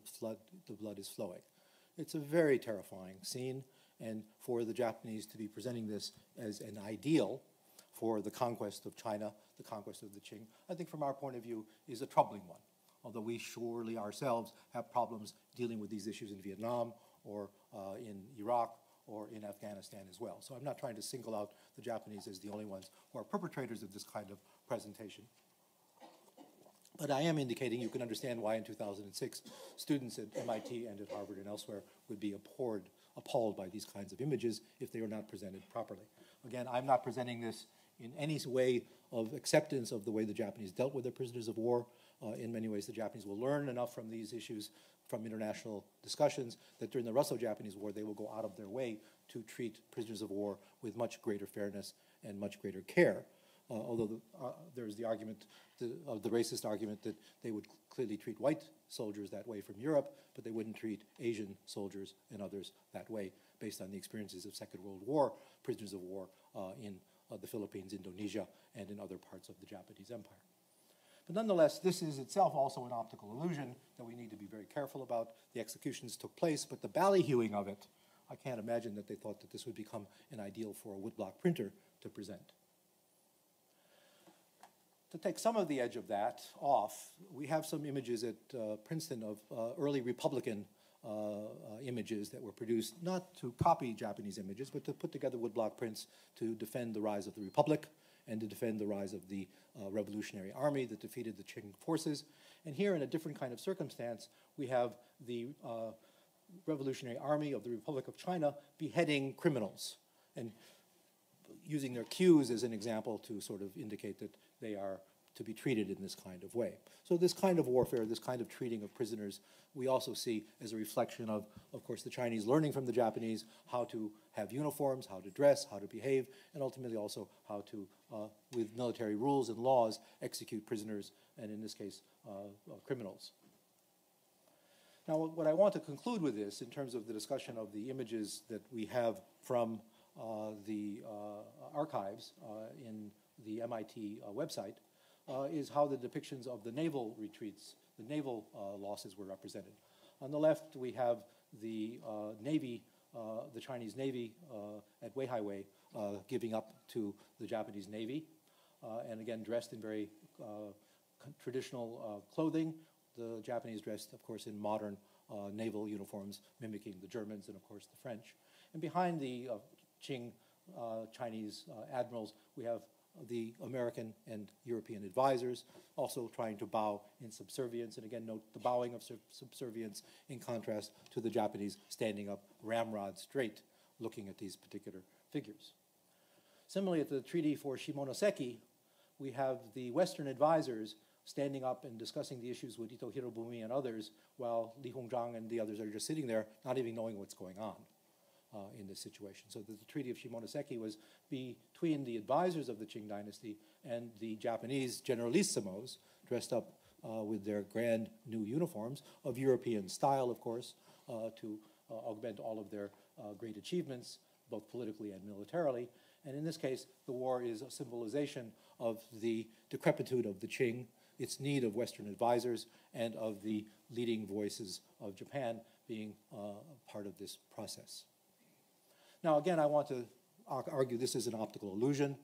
blood is flowing. It's a very terrifying scene, and for the Japanese to be presenting this as an ideal for the conquest of China, the conquest of the Qing, I think from our point of view is a troubling one, although we surely ourselves have problems dealing with these issues in Vietnam or in Iraq or in Afghanistan as well. So I'm not trying to single out the Japanese as the only ones who are perpetrators of this kind of presentation. But I am indicating you can understand why in 2006 students at MIT and at Harvard and elsewhere would be appalled by these kinds of images if they are not presented properly. Again, I'm not presenting this in any way of acceptance of the way the Japanese dealt with their prisoners of war. In many ways, the Japanese will learn enough from these issues from international discussions that during the Russo-Japanese War, they will go out of their way to treat prisoners of war with much greater fairness and much greater care. Although there's the argument, the racist argument that they would clearly treat white soldiers that way from Europe, but they wouldn't treat Asian soldiers and others that way based on the experiences of Second World War, prisoners of war in the Philippines, Indonesia, and in other parts of the Japanese Empire. But nonetheless, this is itself also an optical illusion that we need to be very careful about. The executions took place, but the ballyhooing of it, I can't imagine that they thought that this would become an ideal for a woodblock printer to present. To take some of the edge of that off, we have some images at Princeton of early Republican images that were produced not to copy Japanese images, but to put together woodblock prints to defend the rise of the Republic and to defend the rise of the Revolutionary Army that defeated the Qing forces. And here, in a different kind of circumstance, we have the Revolutionary Army of the Republic of China beheading criminals and using their queues as an example to sort of indicate that they are to be treated in this kind of way. So this kind of warfare, this kind of treating of prisoners, we also see as a reflection of course, the Chinese learning from the Japanese how to have uniforms, how to dress, how to behave, and ultimately also how to, with military rules and laws, execute prisoners, and in this case, criminals. Now, what I want to conclude with this, in terms of the discussion of the images that we have from the archives in the MIT website, is how the depictions of the naval retreats, the naval losses were represented. On the left, we have the Navy, the Chinese Navy at Weihaiwei giving up to the Japanese Navy, and again, dressed in very traditional clothing. The Japanese dressed, of course, in modern naval uniforms, mimicking the Germans and, of course, the French. And behind the Qing Chinese admirals, we have the American and European advisors also trying to bow in subservience. And again, note the bowing of subservience in contrast to the Japanese standing up ramrod straight, looking at these particular figures. Similarly, at the Treaty for Shimonoseki, we have the Western advisors standing up and discussing the issues with Ito Hirobumi and others, while Li Hongzhang and the others are just sitting there, not even knowing what's going on in this situation. So the Treaty of Shimonoseki was between the advisors of the Qing dynasty and the Japanese generalissimos dressed up with their grand new uniforms of European style, of course, to augment all of their great achievements, both politically and militarily. And in this case, the war is a symbolization of the decrepitude of the Qing, its need of Western advisors, and of the leading voices of Japan being part of this process. Now, again, I want to argue this is an optical illusion.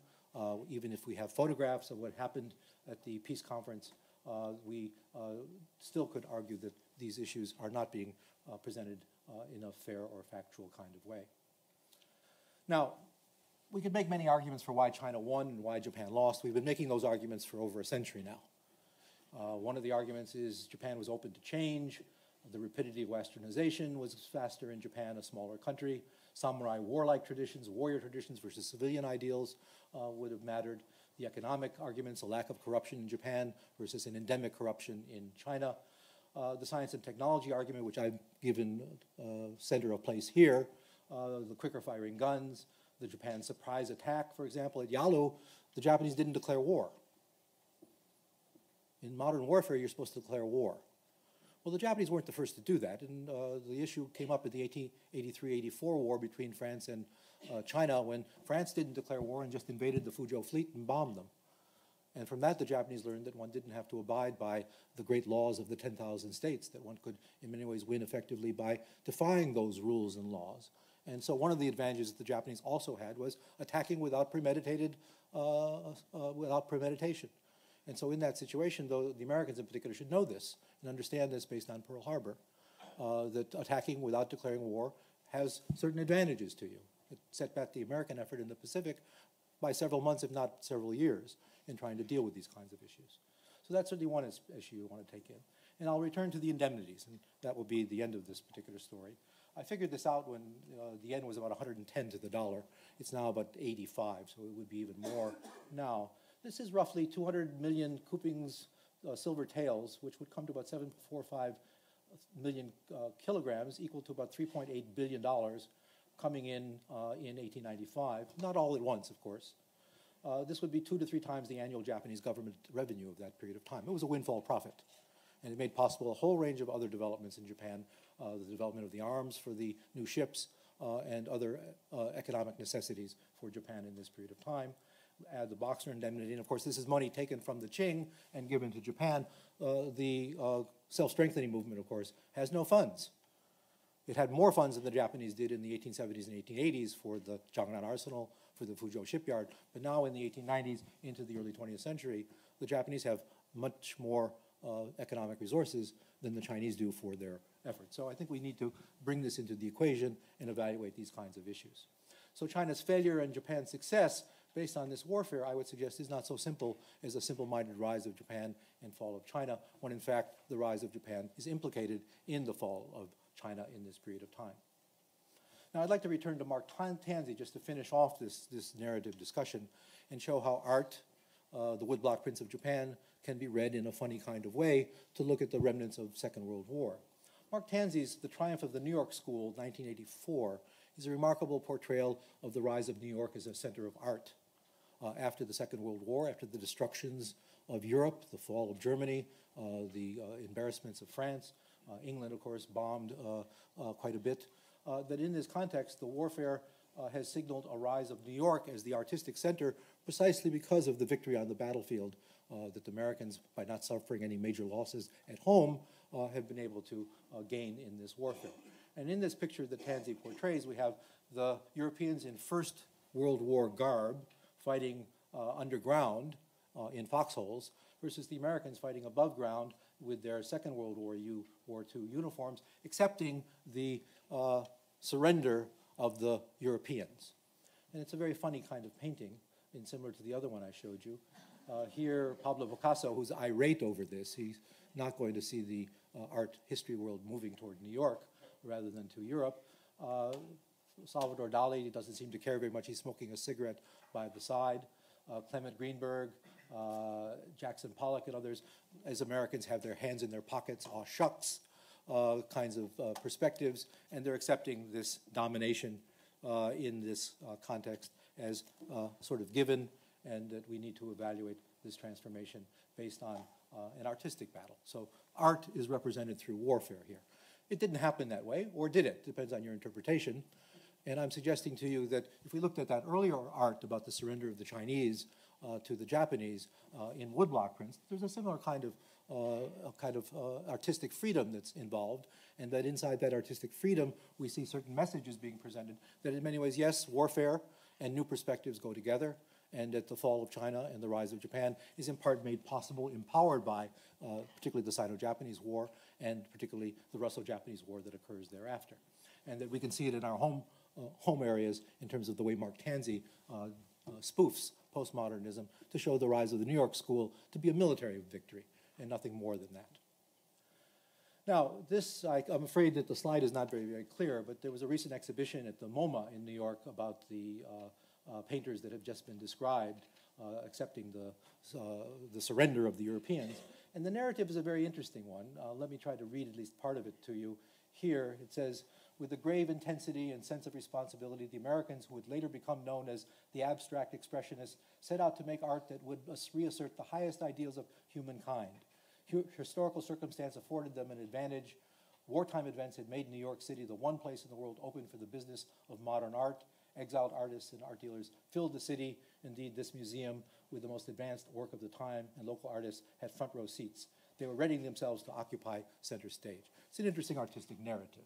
Even if we have photographs of what happened at the peace conference, we still could argue that these issues are not being presented in a fair or factual kind of way. Now, we could make many arguments for why China won and why Japan lost. We've been making those arguments for over a century now. One of the arguments is Japan was open to change. The rapidity of westernization was faster in Japan, a smaller country. Samurai warlike traditions, warrior traditions versus civilian ideals would have mattered. The economic arguments, a lack of corruption in Japan versus an endemic corruption in China. The science and technology argument, which I've given center of place here, the quicker firing guns, the Japan surprise attack, for example, at Yalu, the Japanese didn't declare war. In modern warfare, you're supposed to declare war. Well, the Japanese weren't the first to do that, and the issue came up in the 1883-84 war between France and China when France didn't declare war and just invaded the Fuzhou fleet and bombed them. And from that, the Japanese learned that one didn't have to abide by the great laws of the 10,000 states, that one could, in many ways, win effectively by defying those rules and laws. And so one of the advantages that the Japanese also had was attacking without premeditation. And so in that situation, though, the Americans in particular should know this and understand this based on Pearl Harbor, that attacking without declaring war has certain advantages to you. It set back the American effort in the Pacific by several months, if not several years, in trying to deal with these kinds of issues. So that's certainly one issue you want to take in. And I'll return to the indemnities, and that will be the end of this particular story. I figured this out when the yen was about 110 to the dollar. It's now about 85, so it would be even more now. This is roughly 200 million Kuping's silver taels, which would come to about 745 million kilograms, equal to about $3.8 billion, coming in 1895. Not all at once, of course. This would be 2 to 3 times the annual Japanese government revenue of that period of time. It was a windfall profit. And it made possible a whole range of other developments in Japan, the development of the arms for the new ships and other economic necessities for Japan in this period of time. Add the Boxer indemnity, and of course this is money taken from the Qing and given to Japan. The self-strengthening movement, of course, has no funds. It had more funds than the Japanese did in the 1870s and 1880s for the Changnan Arsenal, for the Fuzhou shipyard, but now in the 1890s into the early 20th century, the Japanese have much more economic resources than the Chinese do for their efforts. So I think we need to bring this into the equation and evaluate these kinds of issues. So China's failure and Japan's success based on this warfare, I would suggest, is not so simple as a simple-minded rise of Japan and fall of China, when in fact the rise of Japan is implicated in the fall of China in this period of time. Now I'd like to return to Mark Tansey just to finish off this narrative discussion and show how art, the woodblock prints of Japan, can be read in a funny kind of way to look at the remnants of Second World War. Mark Tansey's The Triumph of the New York School, 1984, is a remarkable portrayal of the rise of New York as a center of art. After the Second World War, after the destructions of Europe, the fall of Germany, the embarrassments of France, England, of course, bombed quite a bit, that in this context, the warfare has signaled a rise of New York as the artistic center precisely because of the victory on the battlefield that the Americans, by not suffering any major losses at home, have been able to gain in this warfare. And in this picture that Tansey portrays, we have the Europeans in First World War garb fighting underground in foxholes versus the Americans fighting above ground with their Second World War II uniforms, accepting the surrender of the Europeans. And it's a very funny kind of painting, and similar to the other one I showed you. Here, Pablo Picasso, who's irate over this, he's not going to see the art history world moving toward New York rather than to Europe. Salvador Dali doesn't seem to care very much. He's smoking a cigarette by the side. Clement Greenberg, Jackson Pollock, and others, as Americans, have their hands in their pockets, aw shucks, kinds of perspectives, and they're accepting this domination in this context as sort of given, and that we need to evaluate this transformation based on an artistic battle. So art is represented through warfare here. It didn't happen that way, or did it? Depends on your interpretation. And I'm suggesting to you that if we looked at that earlier art about the surrender of the Chinese to the Japanese in woodblock prints, there's a similar kind of artistic freedom that's involved, and that inside that artistic freedom, we see certain messages being presented that in many ways, yes, warfare and new perspectives go together, and that the fall of China and the rise of Japan is in part made possible, empowered by particularly the Sino-Japanese War and particularly the Russo-Japanese War that occurs thereafter. And that we can see it in our home areas in terms of the way Mark Tansey spoofs postmodernism to show the rise of the New York School to be a military victory and nothing more than that. Now, this, I'm afraid that the slide is not very, very clear, but there was a recent exhibition at the MoMA in New York about the painters that have just been described accepting the surrender of the Europeans. And the narrative is a very interesting one. Let me try to read at least part of it to you. Here it says, with the grave intensity and sense of responsibility, the Americans, who would later become known as the abstract expressionists, set out to make art that would reassert the highest ideals of humankind. Historical circumstance afforded them an advantage. Wartime events had made New York City the one place in the world open for the business of modern art. Exiled artists and art dealers filled the city. Indeed, this museum, with the most advanced work of the time and local artists, had front row seats. They were readying themselves to occupy center stage. It's an interesting artistic narrative,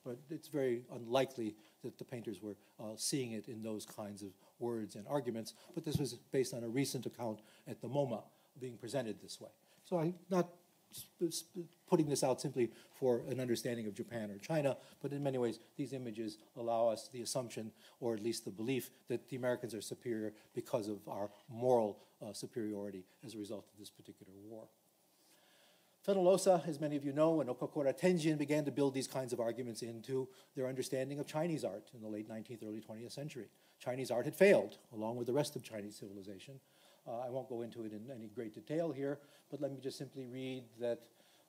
but it's very unlikely that the painters were seeing it in those kinds of words and arguments, but this was based on a recent account at the MoMA being presented this way. So I'm not putting this out simply for an understanding of Japan or China, but in many ways, these images allow us the assumption, or at least the belief, that the Americans are superior because of our moral superiority as a result of this particular war. Fenollosa, as many of you know, and Okakura Tenjin began to build these kinds of arguments into their understanding of Chinese art in the late 19th, early 20th century. Chinese art had failed, along with the rest of Chinese civilization. I won't go into it in any great detail here, but let me just simply read that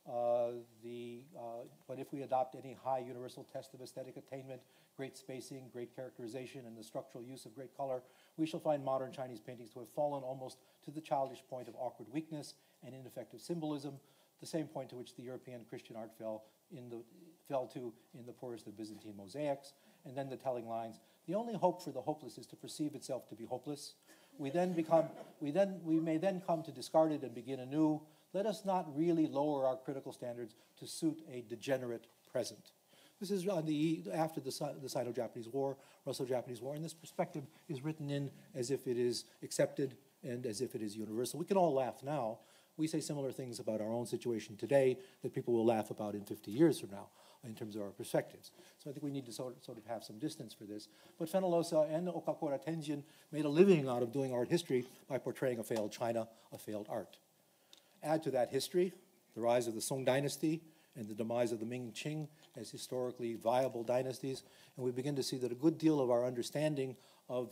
but if we adopt any high universal test of aesthetic attainment, great spacing, great characterization, and the structural use of great color, we shall find modern Chinese paintings to have fallen almost to the childish point of awkward weakness and ineffective symbolism, the same point to which the European Christian art fell to in the poorest of Byzantine mosaics. And then the telling lines, the only hope for the hopeless is to perceive itself to be hopeless. We may then come to discard it and begin anew. Let us not really lower our critical standards to suit a degenerate present. This is on after the Sino-Japanese War, Russo-Japanese War, and this perspective is written in as if it is accepted and as if it is universal. We can all laugh now. We say similar things about our own situation today that people will laugh about in 50 years from now in terms of our perspectives. So I think we need to sort of have some distance for this. But Fenollosa and Okakura Tenjin made a living out of doing art history by portraying a failed China, a failed art. Add to that history the rise of the Song dynasty and the demise of the Ming and Qing as historically viable dynasties, and we begin to see that a good deal of our understanding of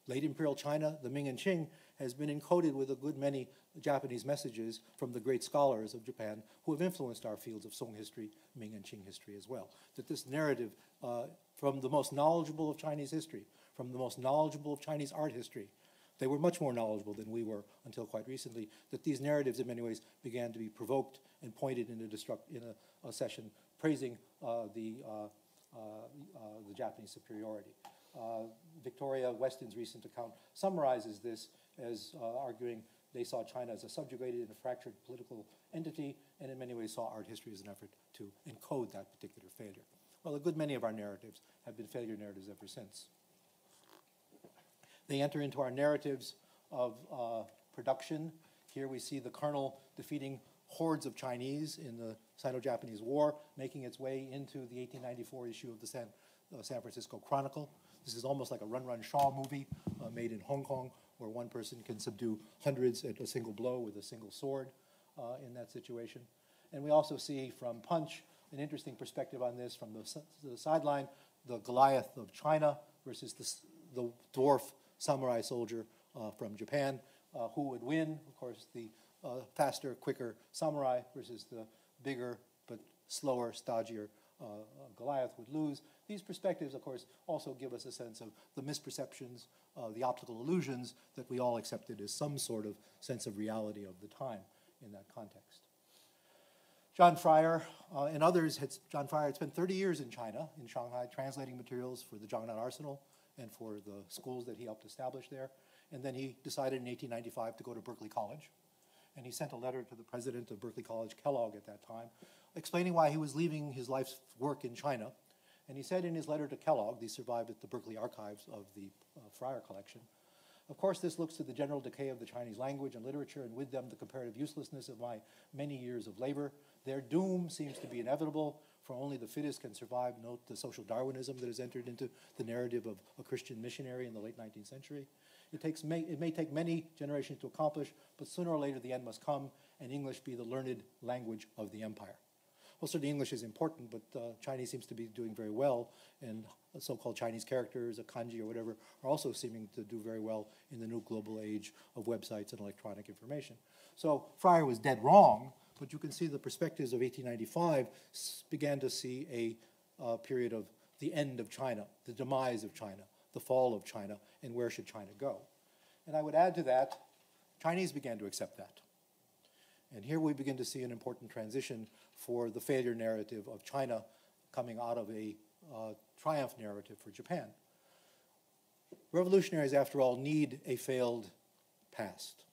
late imperial China, the Ming and Qing, has been encoded with a good many Japanese messages from the great scholars of Japan who have influenced our fields of Song history, Ming and Qing history as well. That this narrative from the most knowledgeable of Chinese history, from the most knowledgeable of Chinese art history, they were much more knowledgeable than we were until quite recently, that these narratives in many ways began to be provoked and pointed in a session praising the Japanese superiority. Victoria Weston's recent account summarizes this as arguing they saw China as a subjugated and a fractured political entity, and in many ways saw art history as an effort to encode that particular failure. Well, a good many of our narratives have been failure narratives ever since. They enter into our narratives of production. Here we see the colonel defeating hordes of Chinese in the Sino-Japanese War, making its way into the 1894 issue of the San Francisco Chronicle. This is almost like a Run Run Shaw movie made in Hong Kong, where one person can subdue hundreds at a single blow with a single sword in that situation. And we also see from Punch an interesting perspective on this from the sideline, the Goliath of China versus the dwarf samurai soldier from Japan. Who would win? Of course, the faster, quicker samurai versus the bigger but slower, stodgier Goliath would lose. These perspectives, of course, also give us a sense of the misperceptions, the optical illusions that we all accepted as some sort of sense of reality of the time in that context. John Fryer and others, John Fryer had spent 30 years in China, in Shanghai, translating materials for the Jiangnan Arsenal and for the schools that he helped establish there. And then he decided in 1895 to go to Berkeley College. And he sent a letter to the president of Berkeley College, Kellogg, at that time, explaining why he was leaving his life's work in China. And he said in his letter to Kellogg, these survived at the Berkeley archives of the Fryer collection, "Of course, this looks to the general decay of the Chinese language and literature, and with them the comparative uselessness of my many years of labor. Their doom seems to be inevitable, for only the fittest can survive. Note the social Darwinism that has entered into the narrative of a Christian missionary in the late 19th century. It may take many generations to accomplish, but sooner or later the end must come, and English be the learned language of the empire." Well, certainly English is important, but Chinese seems to be doing very well, and so-called Chinese characters, a kanji or whatever, are also seeming to do very well in the new global age of websites and electronic information. So Fryer was dead wrong, but you can see the perspectives of 1895 began to see a period of the end of China, the demise of China, the fall of China, and where should China go. And I would add to that, Chinese began to accept that. And here we begin to see an important transition for the failure narrative of China coming out of a triumph narrative for Japan. Revolutionaries, after all, need a failed past.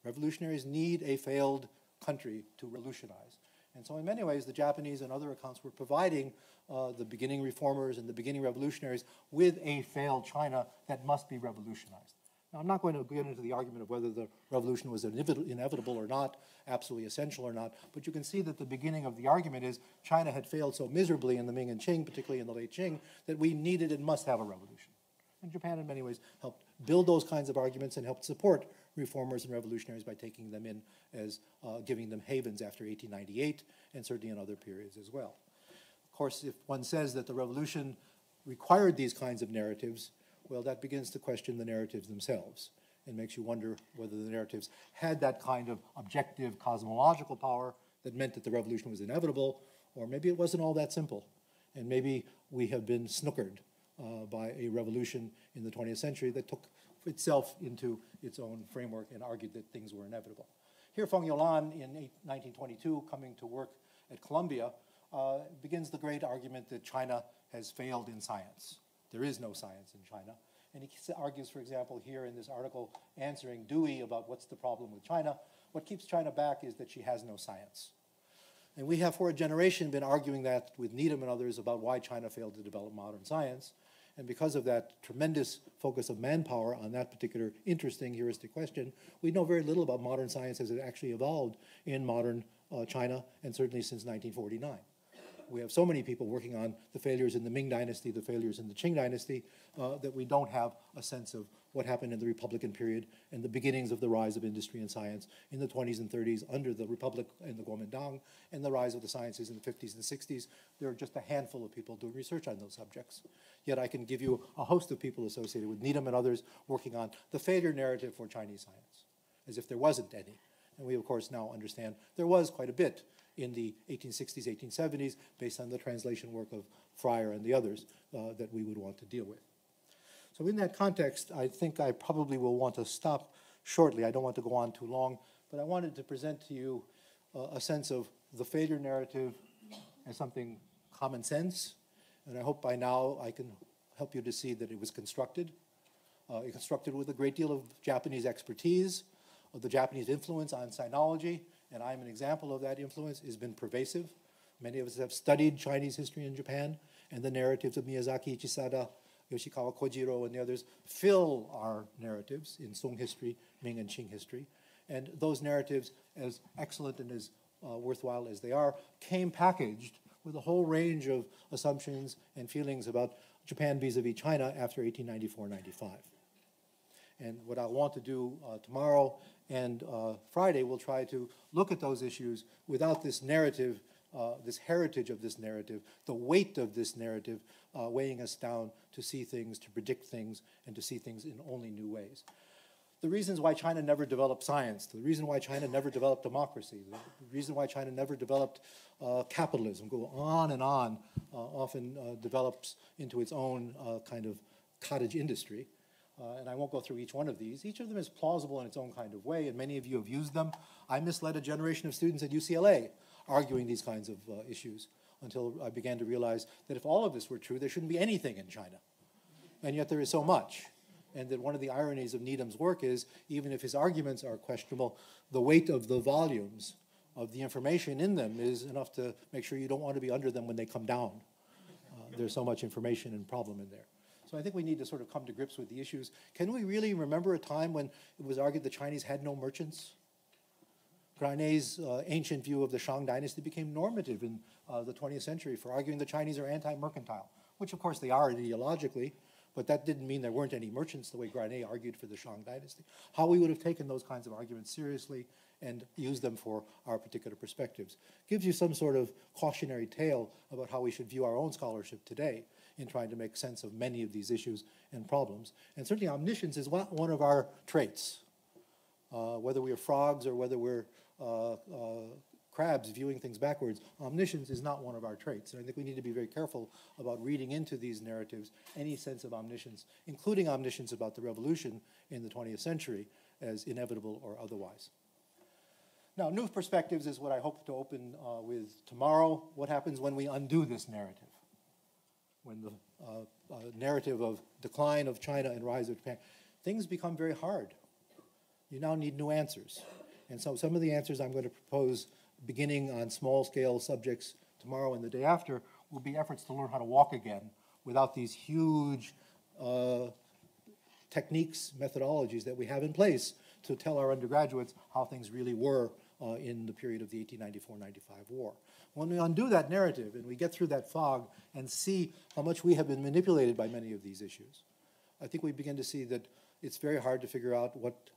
Revolutionaries need a failed country to revolutionize. And so in many ways, the Japanese and other accounts were providing the beginning reformers and the beginning revolutionaries with a failed China that must be revolutionized. Now, I'm not going to get into the argument of whether the revolution was inevitable or not, absolutely essential or not, but you can see that the beginning of the argument is China had failed so miserably in the Ming and Qing, particularly in the late Qing, that we needed and must have a revolution. And Japan, in many ways, helped build those kinds of arguments and helped support reformers and revolutionaries by taking them in as giving them havens after 1898 and certainly in other periods as well. Of course, if one says that the revolution required these kinds of narratives, well, that begins to question the narratives themselves and makes you wonder whether the narratives had that kind of objective cosmological power that meant that the revolution was inevitable, or maybe it wasn't all that simple. And maybe we have been snookered by a revolution in the 20th century that took itself into its own framework and argued that things were inevitable. Here, Feng Youlan, in 1922, coming to work at Columbia, begins the great argument that China has failed in science. There is no science in China. And he argues, for example, here in this article answering Dewey about what's the problem with China, what keeps China back is that she has no science. And we have for a generation been arguing that with Needham and others about why China failed to develop modern science. And because of that tremendous focus of manpower on that particular interesting heuristic question, we know very little about modern science as it actually evolved in modern China, and certainly since 1949. We have so many people working on the failures in the Ming Dynasty, the failures in the Qing Dynasty, that we don't have a sense of what happened in the Republican period and the beginnings of the rise of industry and science in the 20s and 30s under the Republic and the Kuomintang, and the rise of the sciences in the 50s and 60s. There are just a handful of people doing research on those subjects. Yet I can give you a host of people associated with Needham and others working on the failure narrative for Chinese science, as if there wasn't any. And we, of course, now understand there was quite a bit in the 1860s, 1870s, based on the translation work of Fryer and the others that we would want to deal with. So in that context, I think I probably will want to stop shortly. I don't want to go on too long, but I wanted to present to you a sense of the failure narrative as something common sense, and I hope by now I can help you to see that it was constructed. Constructed with a great deal of Japanese expertise, of the Japanese influence on sinology, and I'm an example of that influence. Has been pervasive. Many of us have studied Chinese history in Japan, and the narratives of Miyazaki, Chisada, Yoshikawa Kojiro, and the others fill our narratives in Song history, Ming and Qing history. And those narratives, as excellent and as worthwhile as they are, came packaged with a whole range of assumptions and feelings about Japan vis-a-vis China after 1894-95. And what I want to do tomorrow and Friday, we'll try to look at those issues without this narrative, this heritage of this narrative, the weight of this narrative weighing us down to see things, to predict things, and to see things in only new ways. The reasons why China never developed science, the reason why China never developed democracy, the reason why China never developed capitalism, go on and on, often develops into its own kind of cottage industry. And I won't go through each one of these. Each of them is plausible in its own kind of way, and many of you have used them. I misled a generation of students at UCLA arguing these kinds of issues until I began to realize that if all of this were true, there shouldn't be anything in China. And yet there is so much. And that one of the ironies of Needham's work is, even if his arguments are questionable, the weight of the volumes of the information in them is enough to make sure you don't want to be under them when they come down. There's so much information and problem in there. So I think we need to sort of come to grips with the issues. Can we really remember a time when it was argued the Chinese had no merchants? Granet's ancient view of the Shang dynasty became normative in the 20th century for arguing the Chinese are anti-mercantile, which of course they are ideologically, but that didn't mean there weren't any merchants the way Granet argued for the Shang dynasty. How we would have taken those kinds of arguments seriously and used them for our particular perspectives gives you some sort of cautionary tale about how we should view our own scholarship today in trying to make sense of many of these issues and problems. And certainly omniscience is one of our traits. Whether we are frogs or whether we're crabs viewing things backwards, omniscience is not one of our traits. And I think we need to be very careful about reading into these narratives any sense of omniscience, including omniscience about the revolution in the 20th century as inevitable or otherwise. Now, new perspectives is what I hope to open with tomorrow. What happens when we undo this narrative? When the narrative of decline of China and rise of Japan, things become very hard. You now need new answers. And so some of the answers I'm going to propose beginning on small-scale subjects tomorrow and the day after will be efforts to learn how to walk again without these huge techniques, methodologies that we have in place to tell our undergraduates how things really were in the period of the 1894-95 war. When we undo that narrative and we get through that fog and see how much we have been manipulated by many of these issues, I think we begin to see that it's very hard to figure out what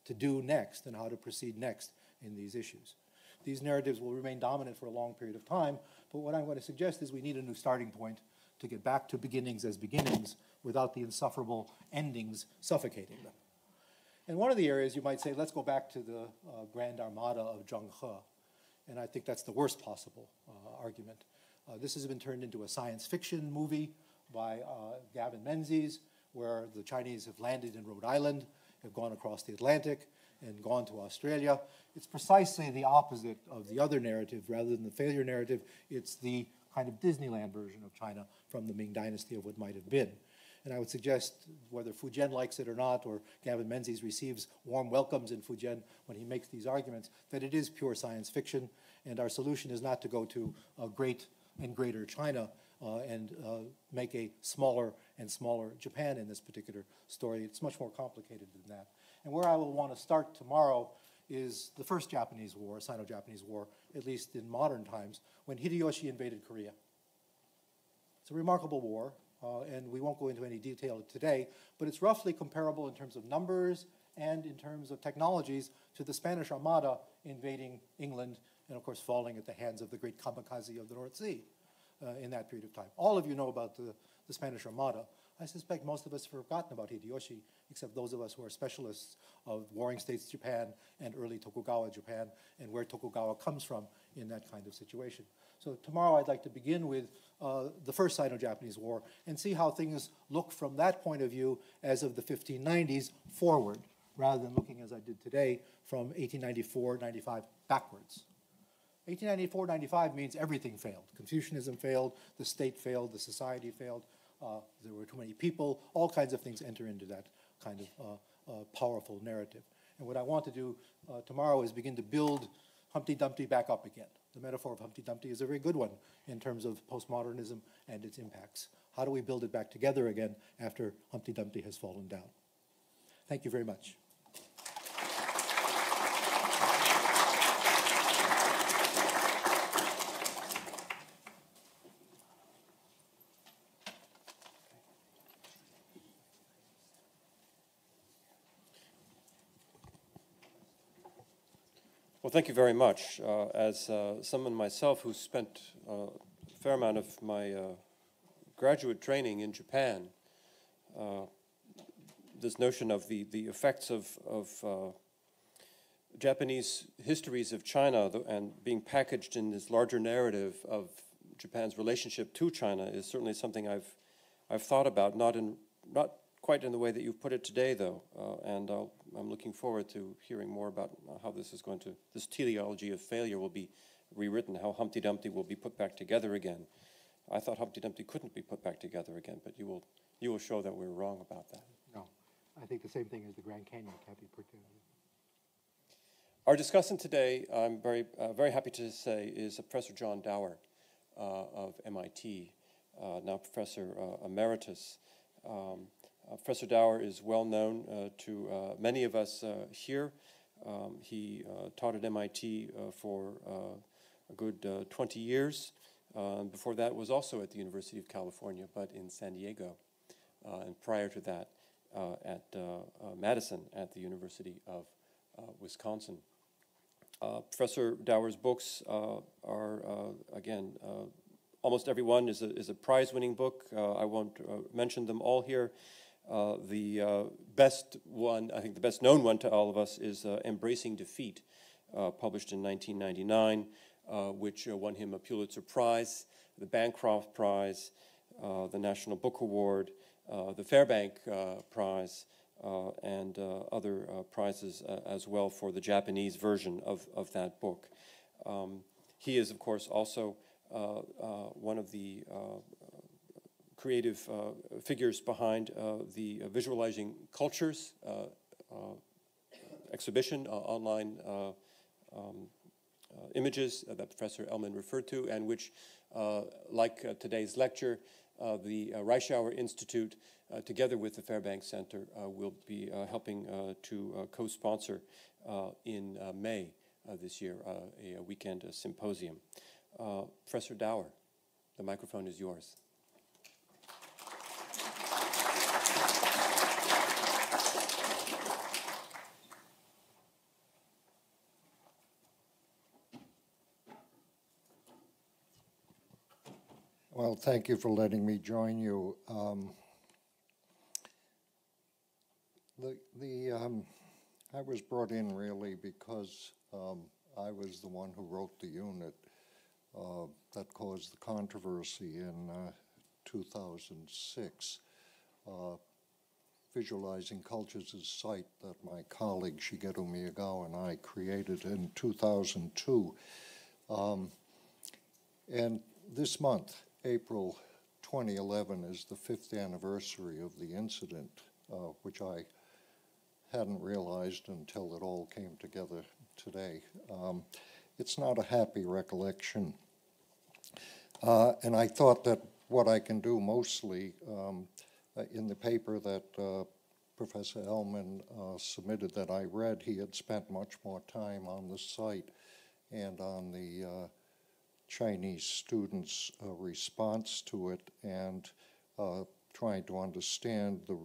to do next and how to proceed next in these issues. These narratives will remain dominant for a long period of time, but what I'm going to suggest is we need a new starting point to get back to beginnings as beginnings without the insufferable endings suffocating them. And one of the areas you might say, let's go back to the Grand Armada of Zheng He. And I think that's the worst possible argument. This has been turned into a science fiction movie by Gavin Menzies, where the Chinese have landed in Rhode Island, have gone across the Atlantic, and gone to Australia. It's precisely the opposite of the other narrative. Rather than the failure narrative, it's the kind of Disneyland version of China from the Ming Dynasty of what might have been. And I would suggest, whether Fujian likes it or not, or Gavin Menzies receives warm welcomes in Fujian when he makes these arguments, that it is pure science fiction, and our solution is not to go to a great and greater China and make a smaller and smaller Japan in this particular story. It's much more complicated than that. And where I will want to start tomorrow is the first Japanese war, Sino-Japanese war, at least in modern times, when Hideyoshi invaded Korea. It's a remarkable war. And we won't go into any detail today, but it's roughly comparable in terms of numbers and in terms of technologies to the Spanish Armada invading England and, of course, falling at the hands of the great kamikaze of the North Sea in that period of time. All of you know about the Spanish Armada. I suspect most of us have forgotten about Hideyoshi, except those of us who are specialists of Warring States Japan and early Tokugawa Japan and where Tokugawa comes from in that kind of situation. So tomorrow I'd like to begin with the first Sino-Japanese War and see how things look from that point of view as of the 1590s forward, rather than looking, as I did today, from 1894-95 backwards. 1894-95 means everything failed. Confucianism failed, the state failed, the society failed, there were too many people, all kinds of things enter into that kind of powerful narrative. And what I want to do tomorrow is begin to build Humpty Dumpty back up again. The metaphor of Humpty Dumpty is a very good one in terms of postmodernism and its impacts. How do we build it back together again after Humpty Dumpty has fallen down? Thank you very much. Well, thank you very much. As someone myself who spent a fair amount of my graduate training in Japan, this notion of the effects of Japanese histories of China and being packaged in this larger narrative of Japan's relationship to China is certainly something I've thought about, not quite in the way that you've put it today, though, and I'm looking forward to hearing more about how this teleology of failure will be rewritten, how Humpty Dumpty will be put back together again. I thought Humpty Dumpty couldn't be put back together again, but you will show that we're wrong about that. No, I think the same thing as the Grand Canyon can't be put together. Our discussant today, I'm very happy to say, is Professor John Dower of MIT, now Professor Emeritus. Professor Dower is well known to many of us here. He taught at MIT for a good 20 years. Before that was also at the University of California, but in San Diego. And prior to that, at Madison at the University of Wisconsin. Professor Dower's books are, again, almost every one is a prize-winning book. I won't mention them all here. The best one, I think the best known one to all of us, is Embracing Defeat, published in 1999, which won him a Pulitzer Prize, the Bancroft Prize, the National Book Award, the Fairbank Prize, and other prizes as well for the Japanese version of that book. He is, of course, also one of the creative figures behind the Visualizing Cultures exhibition, online images that Professor Ellman referred to, and which, like today's lecture, the Reischauer Institute, together with the Fairbanks Center, will be helping to co-sponsor in May this year, a weekend symposium. Professor Dower, the microphone is yours. Well, thank you for letting me join you. I was brought in really because I was the one who wrote the unit that caused the controversy in 2006. Visualizing Cultures is a site that my colleague Shigeru Miyagawa and I created in 2002. And this month, April 2011, is the 5th anniversary of the incident, which I hadn't realized until it all came together today. It's not a happy recollection. And I thought that what I can do mostly in the paper that Professor Ellman submitted that I read, he had spent much more time on the site and on the Chinese students' response to it, and trying to understand the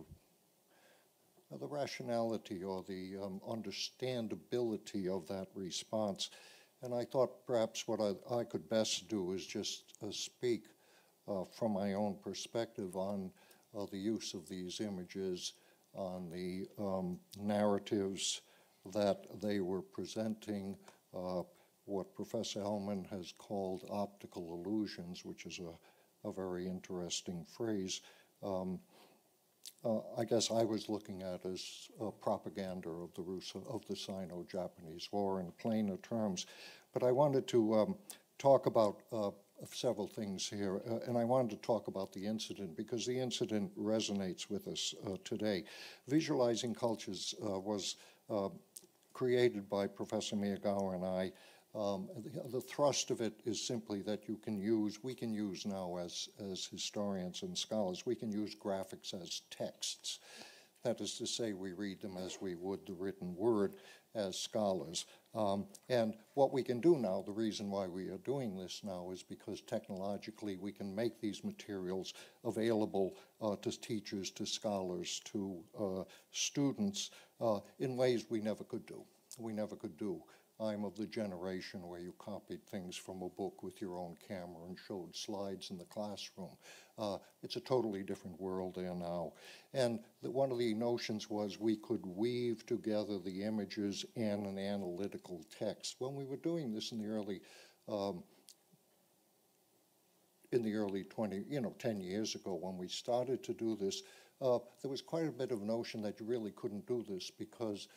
rationality or the understandability of that response. And I thought perhaps what I could best do is just speak from my own perspective on the use of these images, on the narratives that they were presenting, what Professor Ellman has called optical illusions, which is a very interesting phrase. I guess I was looking at as propaganda of the Sino-Japanese War in plainer terms. But I wanted to talk about several things here, and I wanted to talk about the incident because the incident resonates with us today. Visualizing Cultures was created by Professor Miyagawa and I. The thrust of it is simply that we can use now as historians and scholars, we can use graphics as texts. That is to say, we read them as we would the written word as scholars. And what we can do now, the reason why we are doing this now is because technologically we can make these materials available to teachers, to scholars, to students in ways we never could do. I'm of the generation where you copied things from a book with your own camera and showed slides in the classroom. It's a totally different world there now. And one of the notions was we could weave together the images in an analytical text. When we were doing this in the early in the early 10 years ago when we started to do this, there was quite a bit of notion that you really couldn't do this because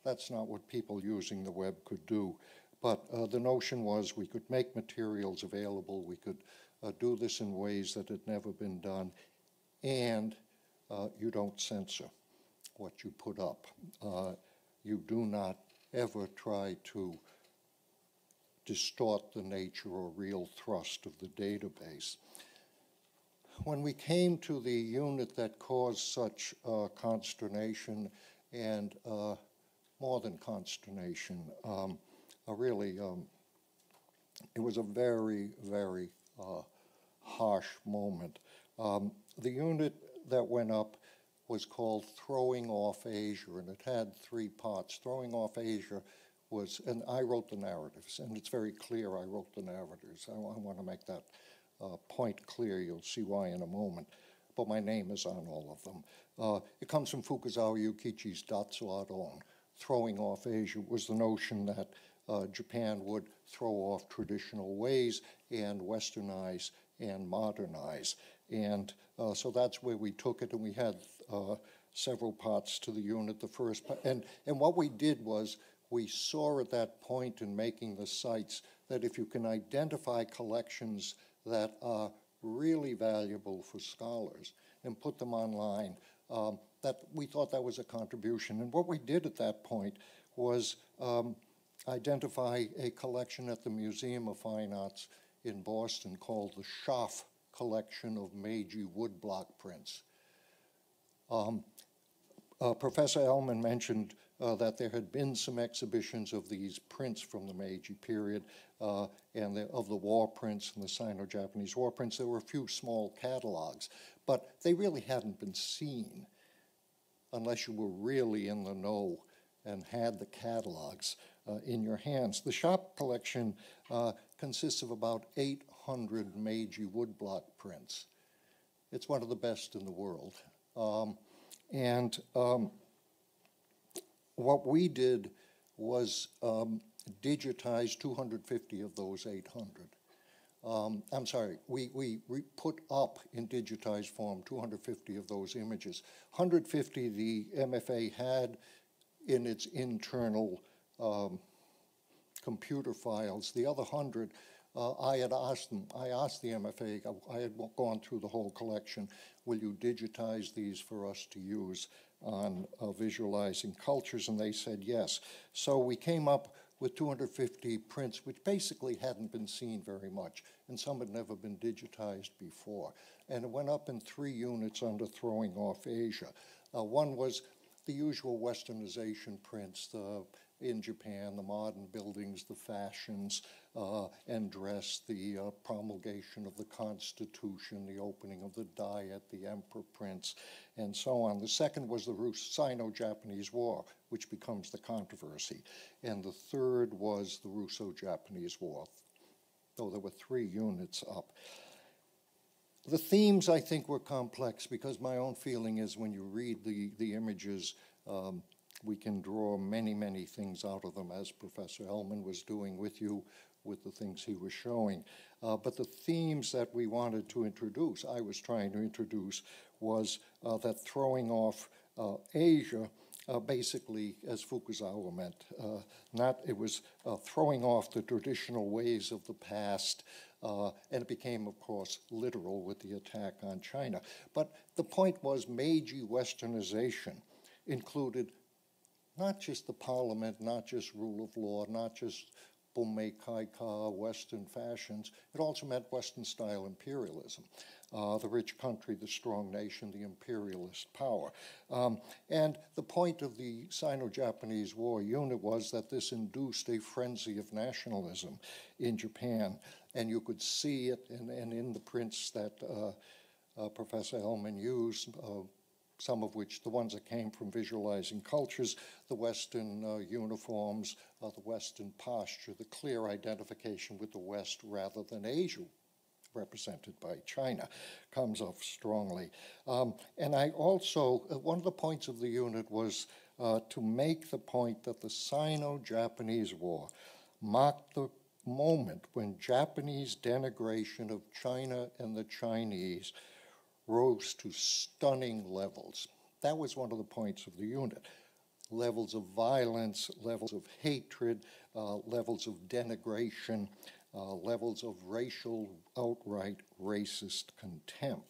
that's not what people using the web could do. But the notion was we could make materials available, we could do this in ways that had never been done, and you don't censor what you put up. You do not ever try to distort the nature or real thrust of the database. When we came to the unit that caused such consternation and more than consternation, it was a very, very harsh moment. The unit that went up was called Throwing Off Asia, and it had 3 parts. Throwing Off Asia was, and I wrote the narratives, and it's very clear I wrote the narratives. I want to make that point clear. You'll see why in a moment. But my name is on all of them. It comes from Fukuzawa Yukichi's Datsuadon. Throwing off Asia was the notion that Japan would throw off traditional ways and westernize and modernize. And so that's where we took it, and we had several parts to the unit. The first part, and what we did was we saw at that point in making the sites that if you can identify collections that are really valuable for scholars and put them online, that we thought that was a contribution. And what we did at that point was identify a collection at the Museum of Fine Arts in Boston called the Schaff Collection of Meiji woodblock prints. Professor Ellman mentioned that there had been some exhibitions of these prints from the Meiji period and of the war prints and the Sino-Japanese war prints. There were a few small catalogs, but they really hadn't been seen unless you were really in the know and had the catalogs in your hands. The Schaff collection consists of about 800 Meiji woodblock prints. It's one of the best in the world. What we did was digitize 250 of those 800. I'm sorry, we put up in digitized form 250 of those images. 150 the MFA had in its internal computer files. The other 100, I asked the MFA, I had gone through the whole collection, will you digitize these for us to use on visualizing cultures? And they said yes. So we came up with 250 prints, which basically hadn't been seen very much, and some had never been digitized before. And it went up in 3 units under Throwing Off Asia. One was the usual westernization prints, in Japan, the modern buildings, the fashions and dress, the promulgation of the Constitution, the opening of the Diet, the emperor prints, and so on. The second was the Sino-Japanese War, which becomes the controversy. And the third was the Russo-Japanese War, though there were 3 units up. The themes, I think, were complex because my own feeling is when you read the images, we can draw many, many things out of them, as Professor Ellman was doing with you, with the things he was showing. But the themes that we wanted to introduce, I was trying to introduce, was that throwing off Asia, basically, as Fukuzawa meant, it was throwing off the traditional ways of the past, and it became, of course, literal with the attack on China. But the point was Meiji westernization included not just the parliament, not just rule of law, not just Bummei Kaika, Western fashions. It also meant Western-style imperialism, the rich country, the strong nation, the imperialist power. And the point of the Sino-Japanese War unit was that this induced a frenzy of nationalism in Japan. And you could see it in the prints that Professor Ellman used, some of which, the ones that came from visualizing cultures, the Western uniforms, the Western posture, the clear identification with the West rather than Asia, represented by China, comes off strongly. And I also, one of the points of the unit was to make the point that the Sino-Japanese War marked the moment when Japanese denigration of China and the Chinese rose to stunning levels. That was one of the points of the unit. Levels of violence, levels of hatred, levels of denigration, levels of racial, outright racist contempt.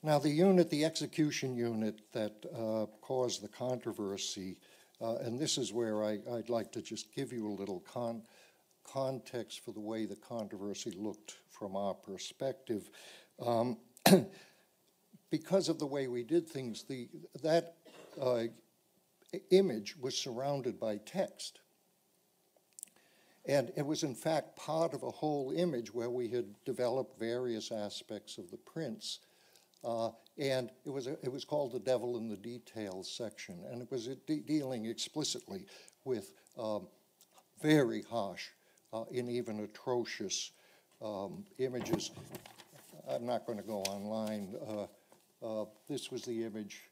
Now, the unit, the execution unit that caused the controversy, and this is where I'd like to just give you a little context for the way the controversy looked from our perspective. Because of the way we did things, that image was surrounded by text. And it was, in fact, part of a whole image where we had developed various aspects of the prints. And it was called The Devil in the Details section. And it was dealing explicitly with very harsh and even atrocious images. I'm not going to go online. This was the image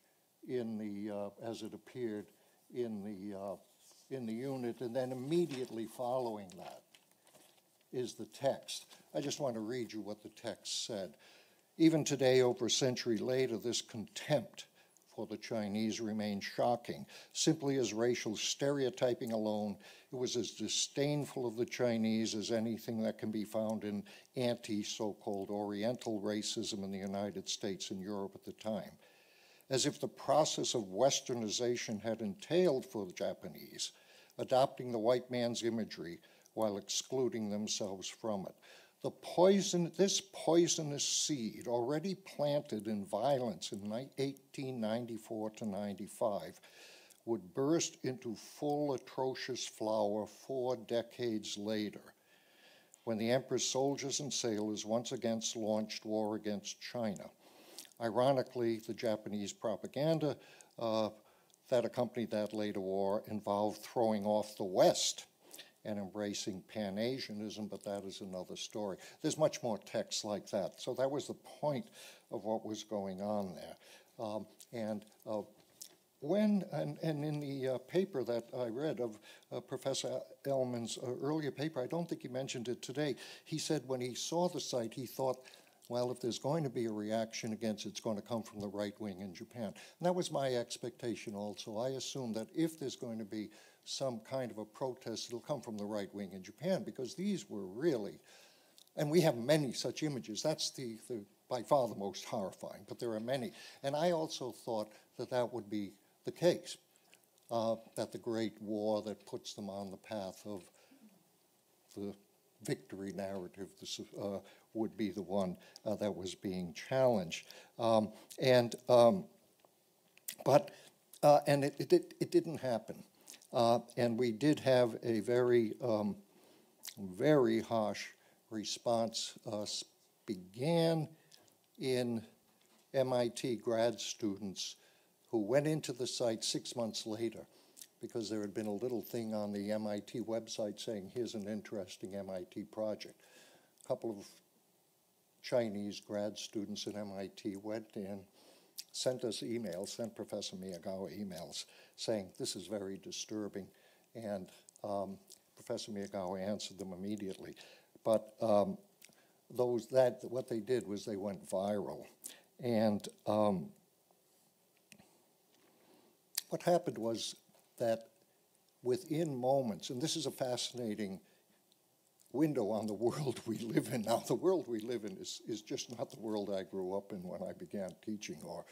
in the as it appeared in the unit, and then immediately following that is the text. I just want to read you what the text said. Even today, over a century later, this contempt for the Chinese remains shocking. Simply as racial stereotyping alone, it was as disdainful of the Chinese as anything that can be found in anti-so-called Oriental racism in the United States and Europe at the time. As if the process of westernization had entailed for the Japanese, adopting the white man's imagery while excluding themselves from it. This poisonous seed, already planted in violence in 1894 to 95, would burst into full atrocious flower 4 decades later, when the emperor's soldiers and sailors once again launched war against China. Ironically, the Japanese propaganda that accompanied that later war involved throwing off the West and embracing Pan-Asianism, but that is another story. There's much more text like that. So that was the point of what was going on there. And in the paper that I read of Professor Ellman's earlier paper, I don't think he mentioned it today, he said when he saw the site, he thought, well, if there's going to be a reaction against it, it's going to come from the right wing in Japan. And that was my expectation also. I assumed that if there's going to be some kind of a protest, it'll come from the right wing in Japan, because these were really, and we have many such images. That's by far the most horrifying, but there are many. And I also thought that that would be the case, that the Great War that puts them on the path of the victory narrative would be the one that was being challenged. And it didn't happen. And we did have a very, very harsh response, began in MIT grad students who went into the site 6 months later because there had been a little thing on the MIT website saying, here's an interesting MIT project. A couple of Chinese grad students at MIT went in, sent us emails, sent Professor Miyagawa emails saying, this is very disturbing, and Professor Miyagawa answered them immediately. But what they did was they went viral. And what happened was that within moments, and this is a fascinating window on the world we live in now. The world we live in is just not the world I grew up in when I began teaching, or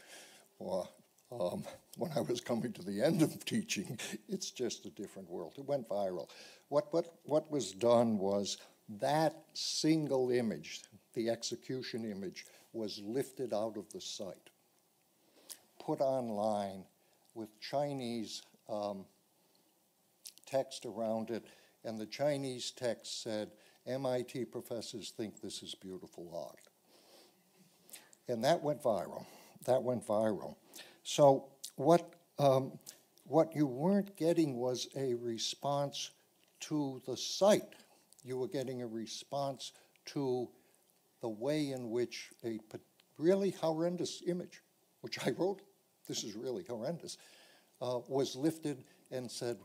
when I was coming to the end of teaching. It's just a different world. It went viral. What was done was that single image, the execution image, was lifted out of the site, put online with Chinese text around it, and the Chinese text said, MIT professors think this is beautiful art. And that went viral. That went viral. So what you weren't getting was a response to the site. You were getting a response to the way in which a really horrendous image, which I wrote, this is really horrendous, was lifted and said,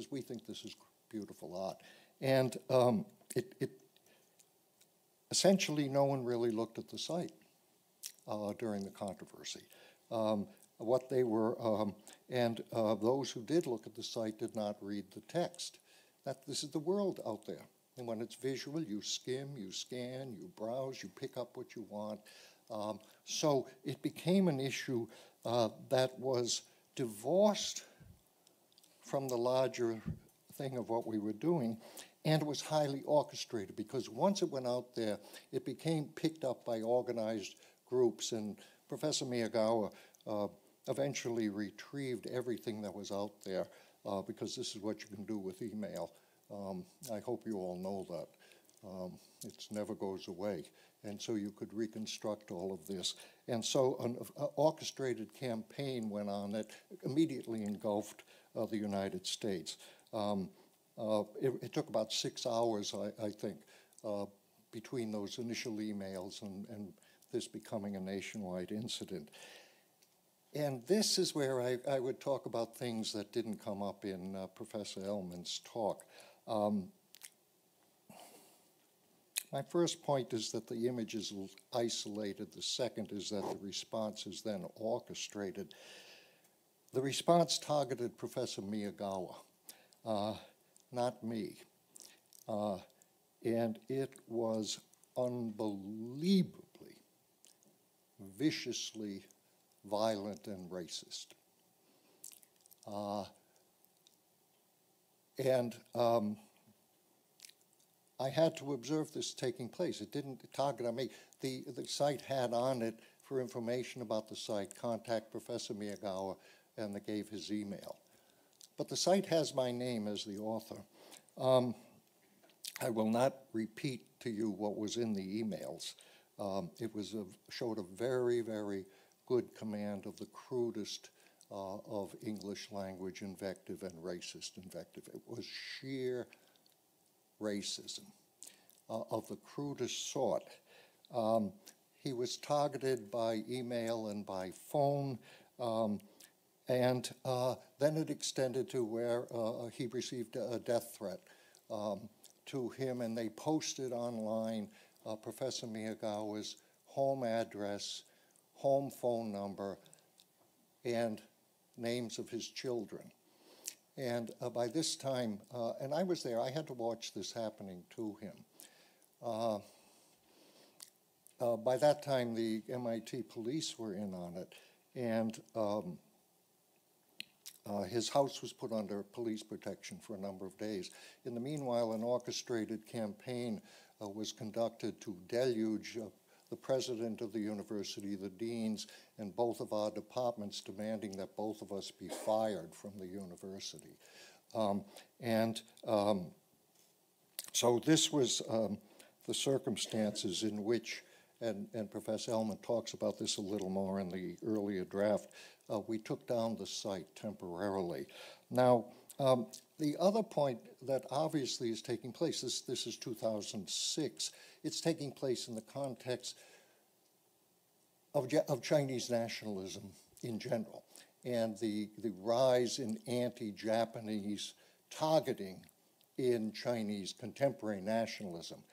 we think this is beautiful art. And essentially no one really looked at the site during the controversy. What they were, those who did look at the site did not read the text. This is the world out there. And when it's visual, you skim, you scan, you browse, you pick up what you want. So it became an issue that was divorced from the larger thing of what we were doing, and it was highly orchestrated, because once it went out there, it became picked up by organized groups, and Professor Miyagawa eventually retrieved everything that was out there, because this is what you can do with email. I hope you all know that. It never goes away. And so you could reconstruct all of this. And so an orchestrated campaign went on that immediately engulfed the United States. It took about 6 hours, I think, between those initial emails and this becoming a nationwide incident. And this is where I would talk about things that didn't come up in Professor Ellman's talk. My first point is that the image is isolated. The second is that the response is then orchestrated. The response targeted Professor Miyagawa, not me. And it was unbelievably, viciously violent and racist. I had to observe this taking place. It didn't target on me. The site had on it, for information about the site, contact Professor Miyagawa, and they gave his email. But the site has my name as the author. I will not repeat to you what was in the emails. It showed a very, very good command of the crudest of English language invective and racist invective. It was sheer racism of the crudest sort. He was targeted by email and by phone, and then it extended to where he received a death threat to him, and they posted online Professor Miyagawa's home address, home phone number, and names of his children. And by this time, and I was there, I had to watch this happening to him. By that time, the MIT police were in on it, and his house was put under police protection for a number of days. In the meanwhile, an orchestrated campaign was conducted to deluge the president of the university, the deans, and both of our departments, demanding that both of us be fired from the university. So this was the circumstances in which, and Professor Ellman talks about this a little more in the earlier draft, we took down the site temporarily. Now, the other point that obviously is taking place, this is 2006, it's taking place in the context of Chinese nationalism in general, and the rise in anti-Japanese targeting in Chinese contemporary nationalism.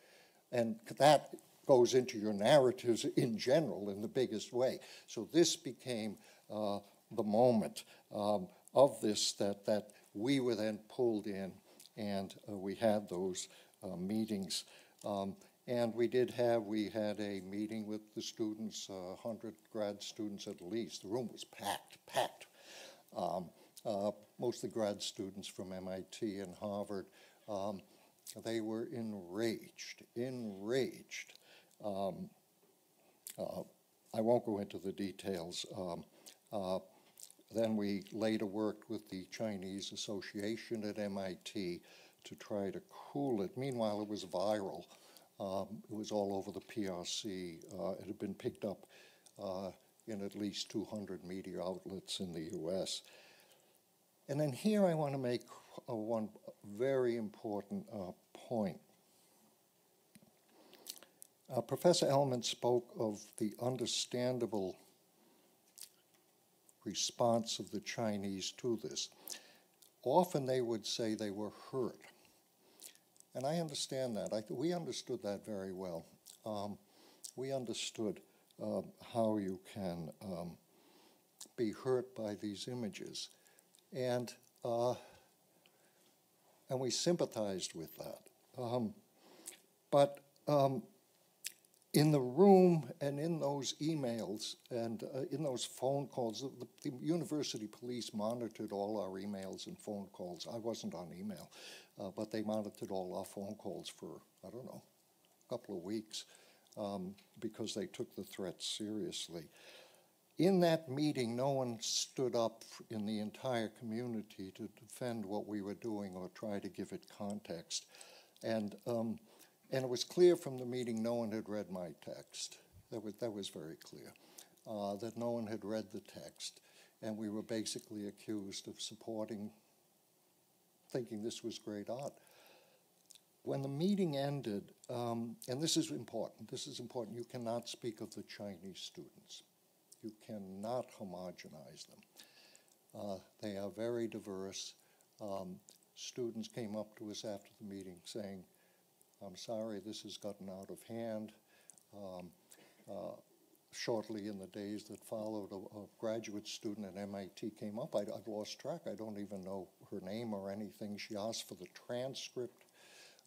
And that goes into your narratives in general in the biggest way. So this became the moment of this that we were then pulled in, and we had those meetings. And we had a meeting with the students, 100 grad students at least. The room was packed. Mostly grad students from MIT and Harvard. They were enraged. I won't go into the details. Then we later worked with the Chinese Association at MIT to try to cool it. Meanwhile, it was viral. It was all over the PRC. It had been picked up in at least 200 media outlets in the US. And then here I want to make one very important point. Professor Ellman spoke of the understandable response of the Chinese to this. Often they would say they were hurt. And I understand that. We understood that very well. We understood how you can be hurt by these images. And we sympathized with that. But in the room and in those emails and in those phone calls, the university police monitored all our emails and phone calls. I wasn't on email, but they monitored all our phone calls for, I don't know, a couple of weeks because they took the threats seriously. In that meeting, no one stood up in the entire community to defend what we were doing or try to give it context. And it was clear from the meeting no one had read my text. That was very clear, that no one had read the text. And we were basically accused of thinking this was great art. When the meeting ended, and this is important, you cannot speak of the Chinese students. You cannot homogenize them. They are very diverse. Students came up to us after the meeting saying, I'm sorry, this has gotten out of hand. Shortly in the days that followed, a graduate student at MIT came up. I've lost track. I don't even know her name or anything. She asked for the transcript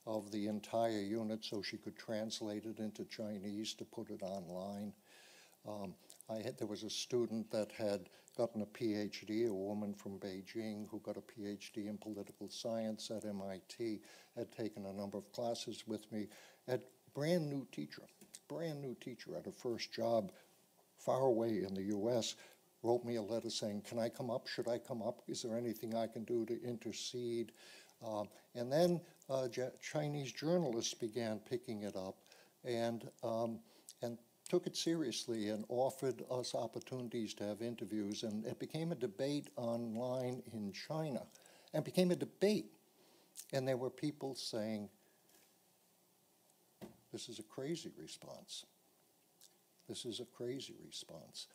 of the entire unit so she could translate it into Chinese to put it online. There was a student that had gotten a PhD, a woman from Beijing who got a PhD in political science at MIT, had taken a number of classes with me, had brand new teacher at her first job far away in the US, wrote me a letter saying, can I come up? Should I come up? Is there anything I can do to intercede? And then Chinese journalists began picking it up and took it seriously and offered us opportunities to have interviews. And it became a debate online in China, and became a debate. And there were people saying, this is a crazy response. This is a crazy response.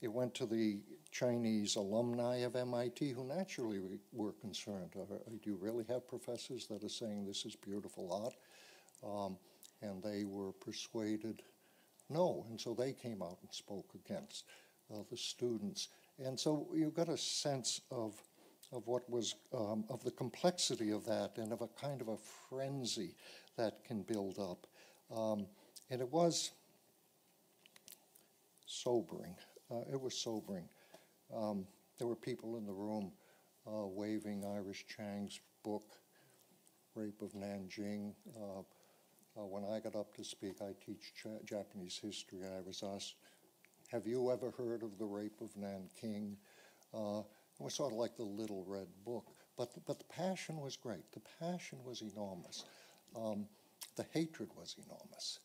It went to the Chinese alumni of MIT who naturally were concerned. Do you really have professors that are saying this is beautiful art? And they were persuaded no, and so they came out and spoke against the students. And so you got a sense of what was, of the complexity of that and of a kind of a frenzy that can build up. And it was sobering. It was sobering. There were people in the room waving Iris Chang's book, Rape of Nanjing. When I got up to speak, I teach Japanese history. I was asked, have you ever heard of the Rape of Nanking? It was sort of like the Little Red Book. But the passion was great. The passion was enormous. The hatred was enormous.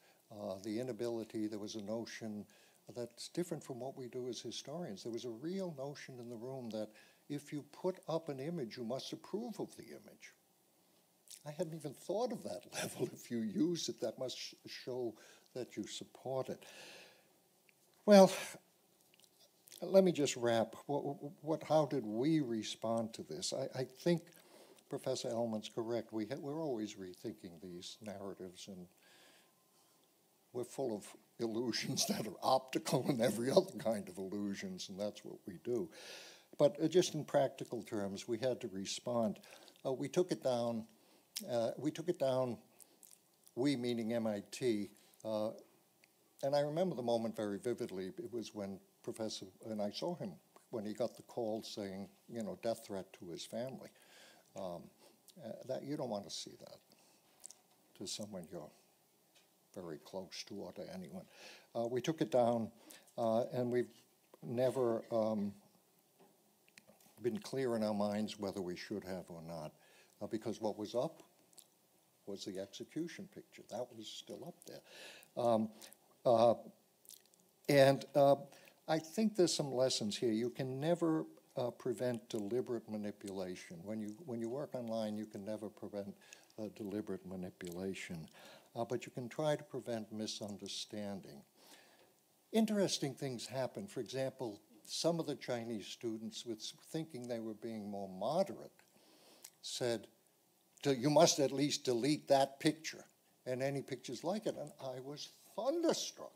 The inability, there was a notion that's different from what we do as historians. There was a real notion in the room that if you put up an image, you must approve of the image. I hadn't even thought of that level. If you use it, that must show that you support it. Well, let me just wrap. How did we respond to this? I think Professor Ellman's correct. We're always rethinking these narratives, and we're full of illusions that are optical and every other kind of illusions, and that's what we do. But just in practical terms, we had to respond. We took it down. We meaning MIT, and I remember the moment very vividly. It was when and I saw him when he got the call saying, death threat to his family. That you don't want to see that to someone you're very close to or to anyone. We took it down, and we've never been clear in our minds whether we should have or not. Because what was up was the execution picture. That was still up there. I think there's some lessons here. You can never prevent deliberate manipulation. When you work online, you can never prevent deliberate manipulation. But you can try to prevent misunderstanding. Interesting things happen. For example, some of the Chinese students, thinking they were being more moderate, said, you must at least delete that picture and any pictures like it. And I was thunderstruck.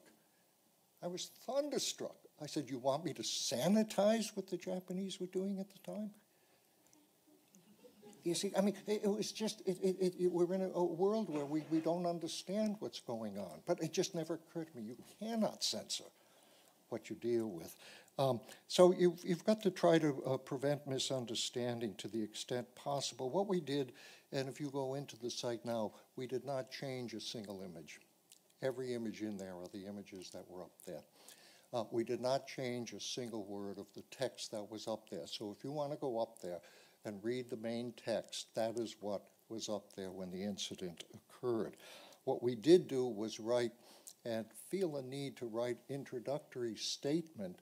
I said, you want me to sanitize what the Japanese were doing at the time? You see, I mean, it was just, we're in a world where we don't understand what's going on. But it just never occurred to me, you cannot censor what you deal with. So you've got to try to prevent misunderstanding to the extent possible. What we did, and if you go into the site now, we did not change a single image. Every image in there are the images that were up there. We did not change a single word of the text that was up there. So if you want to go up there and read the main text, that is what was up there when the incident occurred. What we did do was write and feel a need to write introductory statement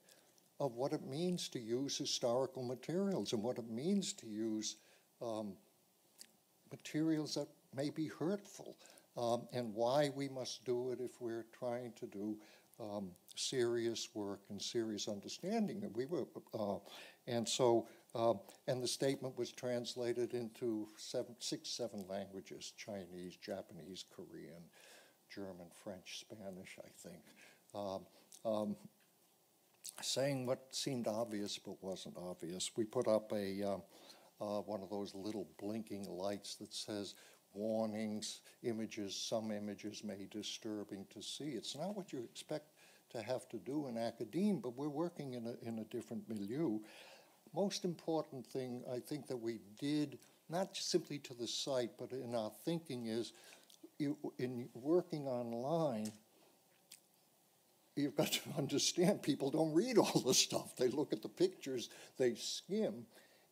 of what it means to use historical materials and what it means to use materials that may be hurtful, and why we must do it if we're trying to do serious work and serious understanding. And we were, and the statement was translated into 7 languages: Chinese, Japanese, Korean, German, French, Spanish, I think. Saying what seemed obvious but wasn't obvious. We put up one of those little blinking lights that says, warnings, images, some images may be disturbing to see. It's not what you expect to have to do in academia, but we're working in a different milieu. Most important thing I think that we did, not simply to the site, but in our thinking is, in working online, you've got to understand people don't read all the stuff. They look at the pictures, they skim.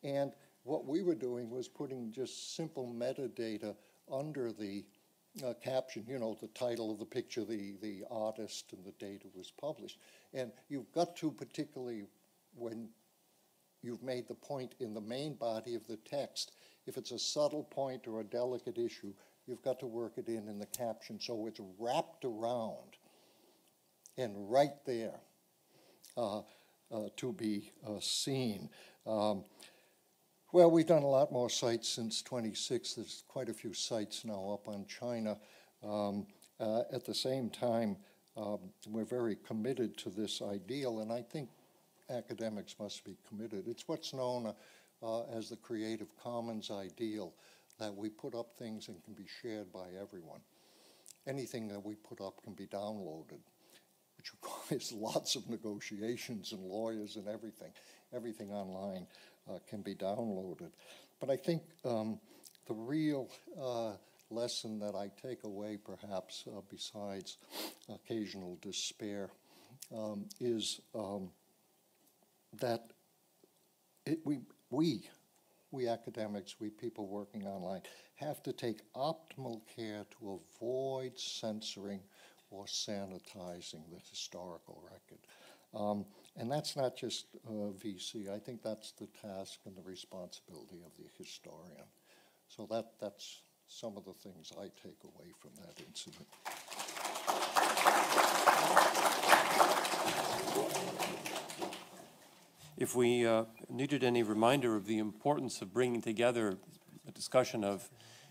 And what we were doing was putting just simple metadata under the caption, you know, the title of the picture, the artist, and the date it was published. And you've got to, particularly when you've made the point in the main body of the text, if it's a subtle point or a delicate issue, you've got to work it in the caption so it's wrapped around and right there to be seen. Well, we've done a lot more sites since 26. There's quite a few sites now up on China. At the same time, we're very committed to this ideal, and I think academics must be committed. It's what's known as the Creative Commons ideal, that we put up things and can be shared by everyone. Anything that we put up can be downloaded, which requires lots of negotiations and lawyers and everything. Everything online can be downloaded. But I think the real lesson that I take away, perhaps, besides occasional despair, is that we academics, we people working online, have to take optimal care to avoid censoring or sanitizing the historical record. And that's not just VC. I think that's the task and the responsibility of the historian. So that's some of the things I take away from that incident. If we needed any reminder of the importance of bringing together a discussion of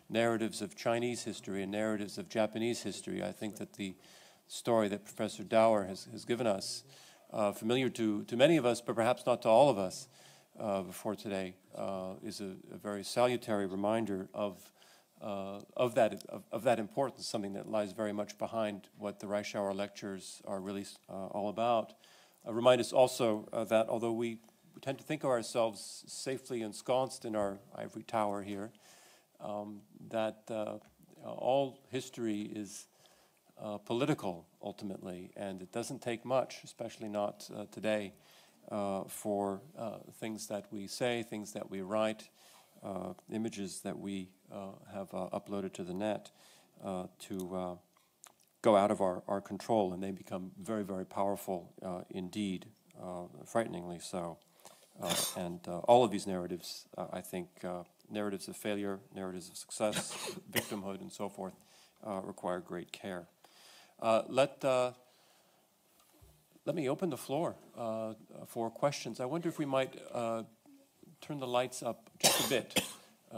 narratives of Chinese history and narratives of Japanese history, I think that the story that Professor Dower has given us, familiar to many of us, but perhaps not to all of us before today, is a very salutary reminder of that importance, something that lies very much behind what the Reischauer lectures are really all about. Remind us also that although we tend to think of ourselves safely ensconced in our ivory tower here, that all history is political ultimately, and it doesn't take much, especially not today, for things that we say, things that we write, images that we have uploaded to the net to go out of our control, and they become very, very powerful indeed, frighteningly so. And all of these narratives, I think, narratives of failure, narratives of success, victimhood, and so forth, require great care. Let me open the floor for questions. I wonder if we might turn the lights up just a bit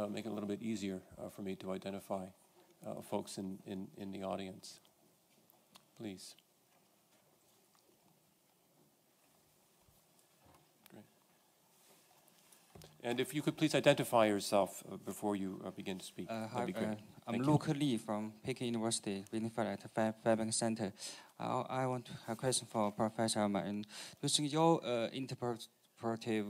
make it a little bit easier for me to identify folks in the audience. Please. Great. And if you could please identify yourself before you begin to speak. Hi, that'd be great. I'm Luke Lee from Peking University, waiting for at the Fairbanks Center. I want to have a question for Professor Martin. Do you think your interpretive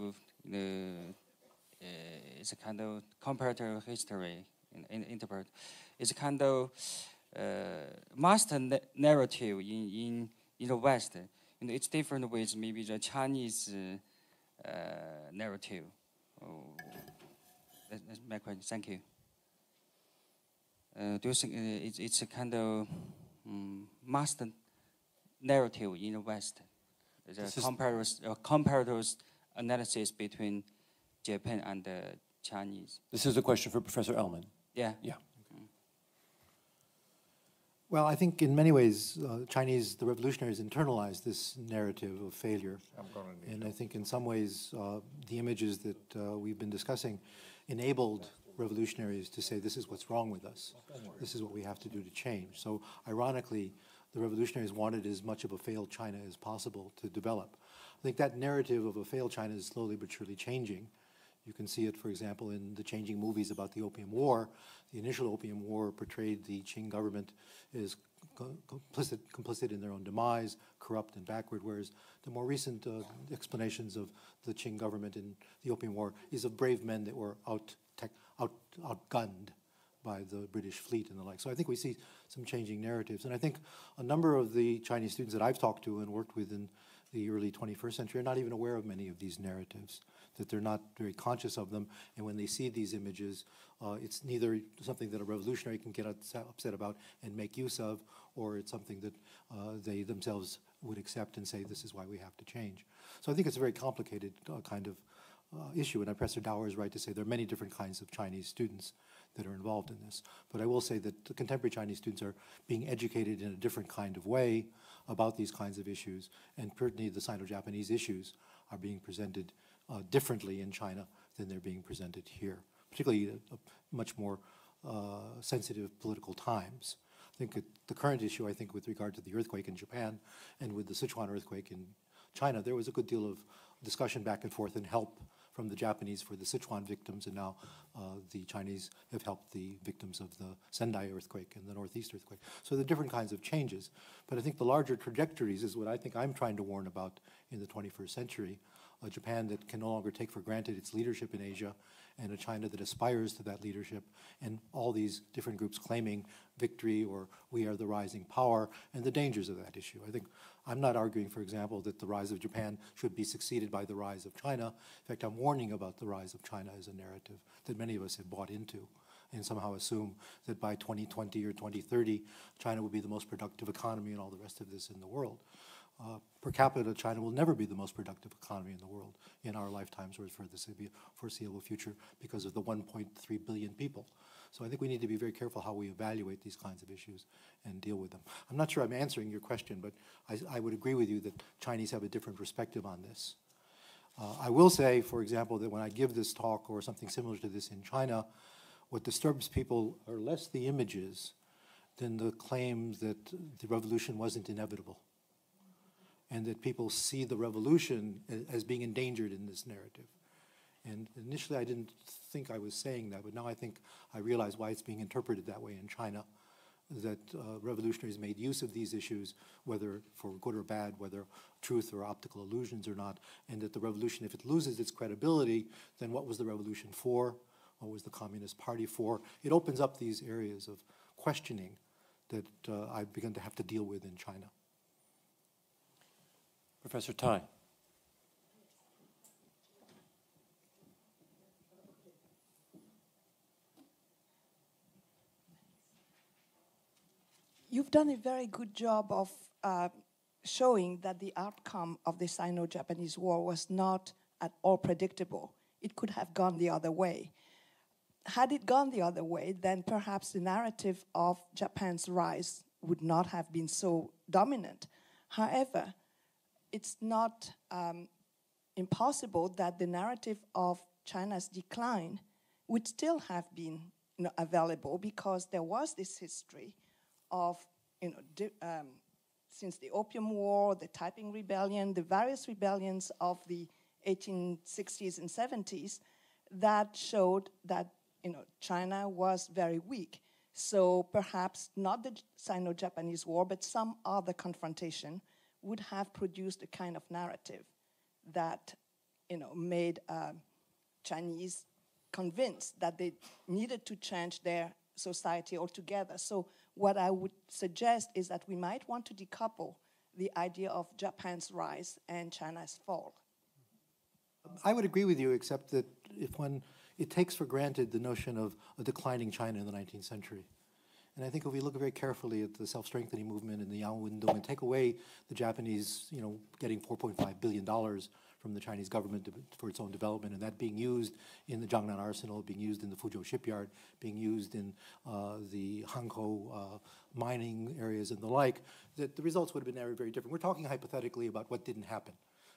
is a kind of comparative history interpret is a kind of master narrative in the West? You know, it's different with maybe the Chinese narrative. That's my question. Thank you. Do you think it's a kind of master narrative in the West? The comparative analysis between Japan and the Chinese. This is a question for Professor Ellman. Yeah. Yeah. Well, I think in many ways, the revolutionaries internalized this narrative of failure. And I think in some ways, the images that we've been discussing enabled revolutionaries to say, this is what's wrong with us. This is what we have to do to change. So ironically, the revolutionaries wanted as much of a failed China as possible to develop. I think that narrative of a failed China is slowly but surely changing. You can see it, for example, in the changing movies about the Opium War. The initial Opium War portrayed the Qing government as complicit in their own demise, corrupt and backward, whereas the more recent explanations of the Qing government in the Opium War is of brave men that were outgunned by the British fleet and the like. So I think we see some changing narratives. And I think a number of the Chinese students that I've talked to and worked with in the early 21st century are not even aware of many of these narratives, that they're not very conscious of them. And when they see these images, it's neither something that a revolutionary can get upset about and make use of, or it's something that they themselves would accept and say, this is why we have to change. So I think it's a very complicated kind of issue, and Professor Dower is right to say there are many different kinds of Chinese students that are involved in this. But I will say that the contemporary Chinese students are being educated in a different kind of way about these kinds of issues, and certainly the Sino-Japanese issues are being presented differently in China than they're being presented here, particularly much more sensitive political times. I think the current issue, I think, with regard to the earthquake in Japan and with the Sichuan earthquake in China, there was a good deal of discussion back and forth and help from the Japanese for the Sichuan victims, and now the Chinese have helped the victims of the Sendai earthquake and the Northeast earthquake. So there are different kinds of changes. But I think the larger trajectories is what I think I'm trying to warn about in the 21st century. A Japan that can no longer take for granted its leadership in Asia, and a China that aspires to that leadership, and all these different groups claiming victory or we are the rising power, and the dangers of that issue. I think I'm not arguing, for example, that the rise of Japan should be succeeded by the rise of China. In fact, I'm warning about the rise of China as a narrative that many of us have bought into and somehow assume that by 2020 or 2030, China will be the most productive economy and all the rest of this in the world. Per capita, China will never be the most productive economy in the world in our lifetimes or for the foreseeable future because of the 1.3 billion people. So I think we need to be very careful how we evaluate these kinds of issues and deal with them. I'm not sure I'm answering your question, but I would agree with you that Chinese have a different perspective on this. I will say, for example, that when I give this talk or something similar to this in China, what disturbs people are less the images than the claims that the revolution wasn't inevitable, and that people see the revolution as being endangered in this narrative. And initially I didn't think I was saying that, but now I think I realize why it's being interpreted that way in China, that revolutionaries made use of these issues, whether for good or bad, whether truth or optical illusions or not, and that the revolution, if it loses its credibility, then what was the revolution for? What was the Communist Party for? It opens up these areas of questioning that I've begun to have to deal with in China. Professor Tai. You've done a very good job of showing that the outcome of the Sino-Japanese War was not at all predictable. It could have gone the other way. Had it gone the other way, then perhaps the narrative of Japan's rise would not have been so dominant. However, it's not impossible that the narrative of China's decline would still have been available, because there was this history of, since the Opium War, the Taiping Rebellion, the various rebellions of the 1860s and 70s that showed that China was very weak. So perhaps not the Sino-Japanese War, but some other confrontation would have produced a kind of narrative that made Chinese convinced that they needed to change their society altogether. So what I would suggest is that we might want to decouple the idea of Japan's rise and China's fall. I would agree with you, except that it takes for granted the notion of a declining China in the 19th century. And I think if we look very carefully at the self-strengthening movement in the Yangwundong and take away the Japanese, getting $4.5 billion from the Chinese government for its own development, and that being used in the Jiangnan arsenal, being used in the Fuzhou shipyard, being used in the Hankou mining areas and the like, that the results would have been very, very different. We're talking hypothetically about what didn't happen.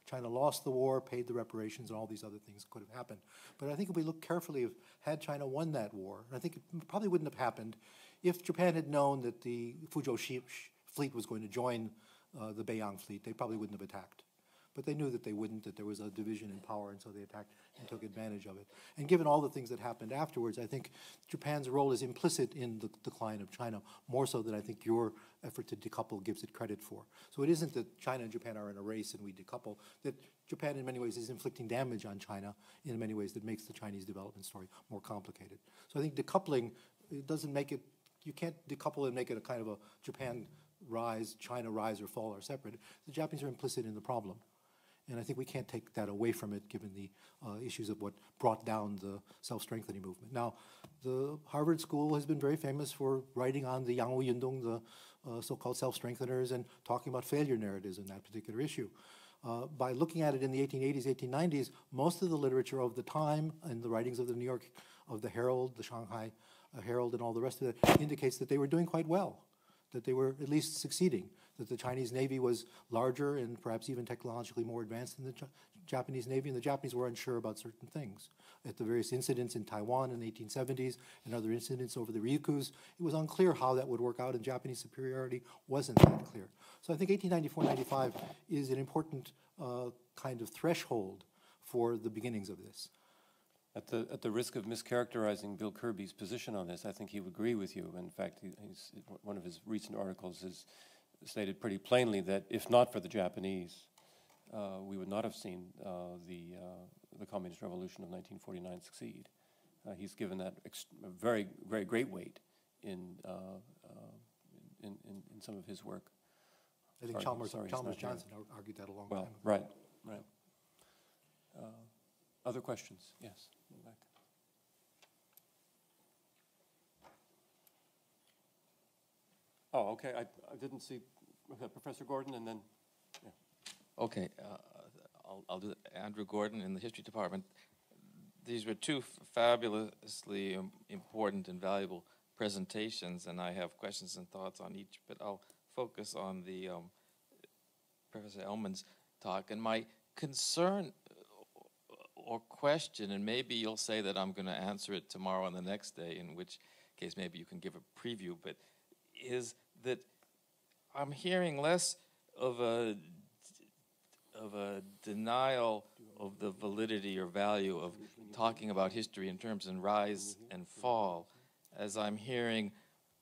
China lost the war, paid the reparations, and all these other things could have happened. But I think if we look carefully, had China won that war, I think it probably wouldn't have happened if Japan had known that the Fuzhou fleet was going to join the Beiyang fleet. They probably wouldn't have attacked. But they knew that they wouldn't, that there was a division in power, and so they attacked and took advantage of it. And given all the things that happened afterwards, I think Japan's role is implicit in the decline of China, more so than I think your effort to decouple gives it credit for. So it isn't that China and Japan are in a race and we decouple, that Japan in many ways is inflicting damage on China in many ways that makes the Chinese development story more complicated. So I think decoupling, it doesn't make it, you can't decouple and make it a kind of a Japan rise, China rise or fall are separate. The Japanese are implicit in the problem. And I think we can't take that away from it, given the issues of what brought down the self-strengthening movement. Now, the Harvard School has been very famous for writing on the Yangwu Yundong, the so-called self-strengtheners, and talking about failure narratives in that particular issue. By looking at it in the 1880s, 1890s, most of the literature of the time and the writings of the New York, of the Herald, the Shanghai Herald, and all the rest of it indicates that they were doing quite well, that they were at least succeeding, that the Chinese Navy was larger and perhaps even technologically more advanced than the Japanese Navy, and the Japanese were unsure about certain things. At the various incidents in Taiwan in the 1870s and other incidents over the Ryukyus, it was unclear how that would work out, and Japanese superiority wasn't that clear. So I think 1894-95 is an important kind of threshold for the beginnings of this. At the risk of mischaracterizing Bill Kirby's position on this, I think he would agree with you. In fact, one of his recent articles has stated pretty plainly that if not for the Japanese, we would not have seen the Communist Revolution of 1949 succeed. He's given that very, very great weight in some of his work. I think Chalmers Johnson argued that a long time ago. Right. Other questions? Yes. Back. Oh, okay. I didn't see Professor Gordon, and then. Yeah. Okay, I'll do it. Andrew Gordon in the History Department. These were two fabulously important and valuable presentations, and I have questions and thoughts on each, but I'll focus on the Professor Ellman's talk. And my concern or question, and maybe you'll say that I'm going to answer it tomorrow and the next day, in which case maybe you can give a preview, but is that I'm hearing less of a denial of the validity or value of talking about history in terms of rise and fall, as I'm hearing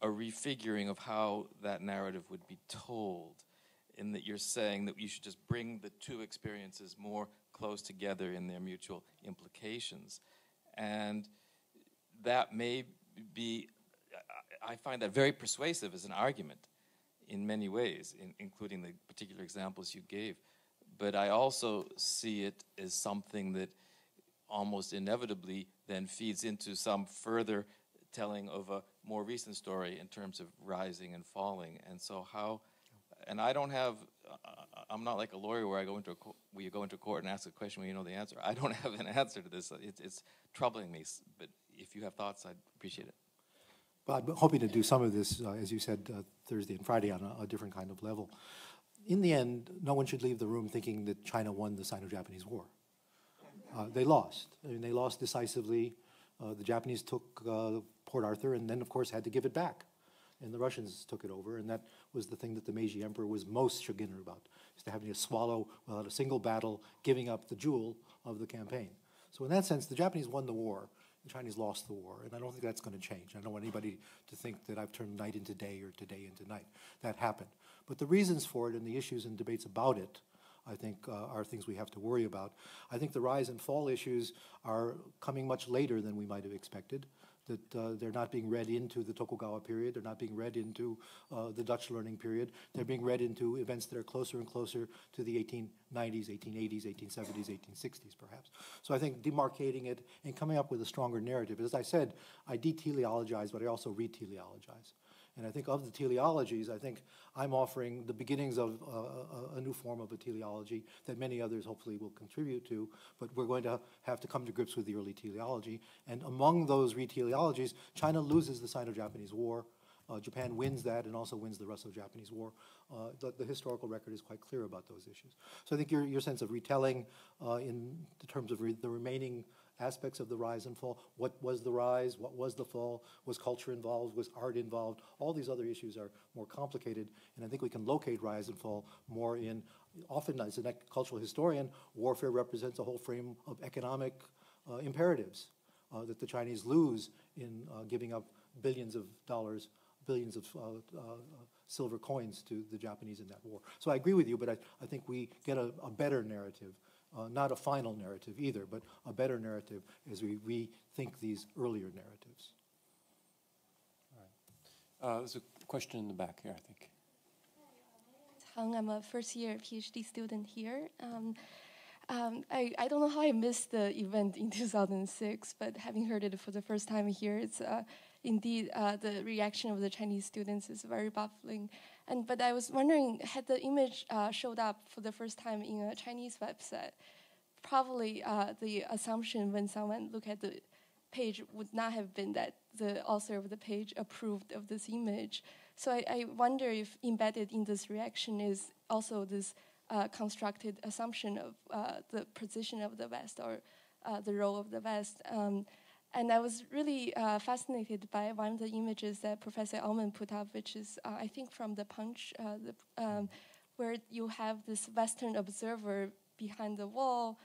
a refiguring of how that narrative would be told, in that you're saying that you should just bring the two experiences more close together in their mutual implications. And that may be, I find that very persuasive as an argument in many ways, including the particular examples you gave. But I also see it as something that almost inevitably then feeds into some further telling of a more recent story in terms of rising and falling. And so how, and I don't have, I'm not like a lawyer where you go into court and ask a question when you know the answer. I don't have an answer to this. It's troubling me, but if you have thoughts, I'd appreciate it. Well, I'm hoping to do some of this, as you said, Thursday and Friday on a different kind of level. In the end, no one should leave the room thinking that China won the Sino-Japanese War. They lost. I mean, they lost decisively. The Japanese took Port Arthur and then, of course, had to give it back. And the Russians took it over, and that was the thing that the Meiji Emperor was most chagrined about, is to having to swallow, without a single battle, giving up the jewel of the campaign. So in that sense, the Japanese won the war, the Chinese lost the war, and I don't think that's going to change. I don't want anybody to think that I've turned night into day or today into night. That happened. But the reasons for it and the issues and debates about it, I think, are things we have to worry about. I think the rise and fall issues are coming much later than we might have expected, that they're not being read into the Tokugawa period, they're not being read into the Dutch learning period, they're being read into events that are closer and closer to the 1890s, 1880s, 1870s, 1860s perhaps. So I think demarcating it and coming up with a stronger narrative. As I said, I de-teleologize, but I also re-teleologize. And I think of the teleologies, I think I'm offering the beginnings of a new form of a teleology that many others hopefully will contribute to, but we're going to have to come to grips with the early teleology. And among those re-teleologies, China loses the Sino-Japanese War. Japan wins that and also wins the Russo-Japanese War. The historical record is quite clear about those issues. So I think your sense of retelling in terms of the remaining aspects of the rise and fall. What was the rise? What was the fall? Was culture involved? Was art involved? All these other issues are more complicated, and I think we can locate rise and fall more in, often as a cultural historian, warfare represents a whole frame of economic imperatives that the Chinese lose in giving up billions of dollars, billions of silver coins to the Japanese in that war. So I agree with you, but I think we get a better narrative. Not a final narrative either, but a better narrative as we rethink these earlier narratives. All right. There's a question in the back here, I think. Hung, I'm a first-year PhD student here. I don't know how I missed the event in 2006, but having heard it for the first time here, it's indeed the reaction of the Chinese students is very baffling. But I was wondering, had the image showed up for the first time in a Chinese website, probably the assumption when someone look at the page would not have been that the author of the page approved of this image. So I wonder if embedded in this reaction is also this constructed assumption of the position of the West or the role of the West. And I was really fascinated by one of the images that Professor Allman put up, which is, I think, from the Punch, where you have this Western observer behind the wall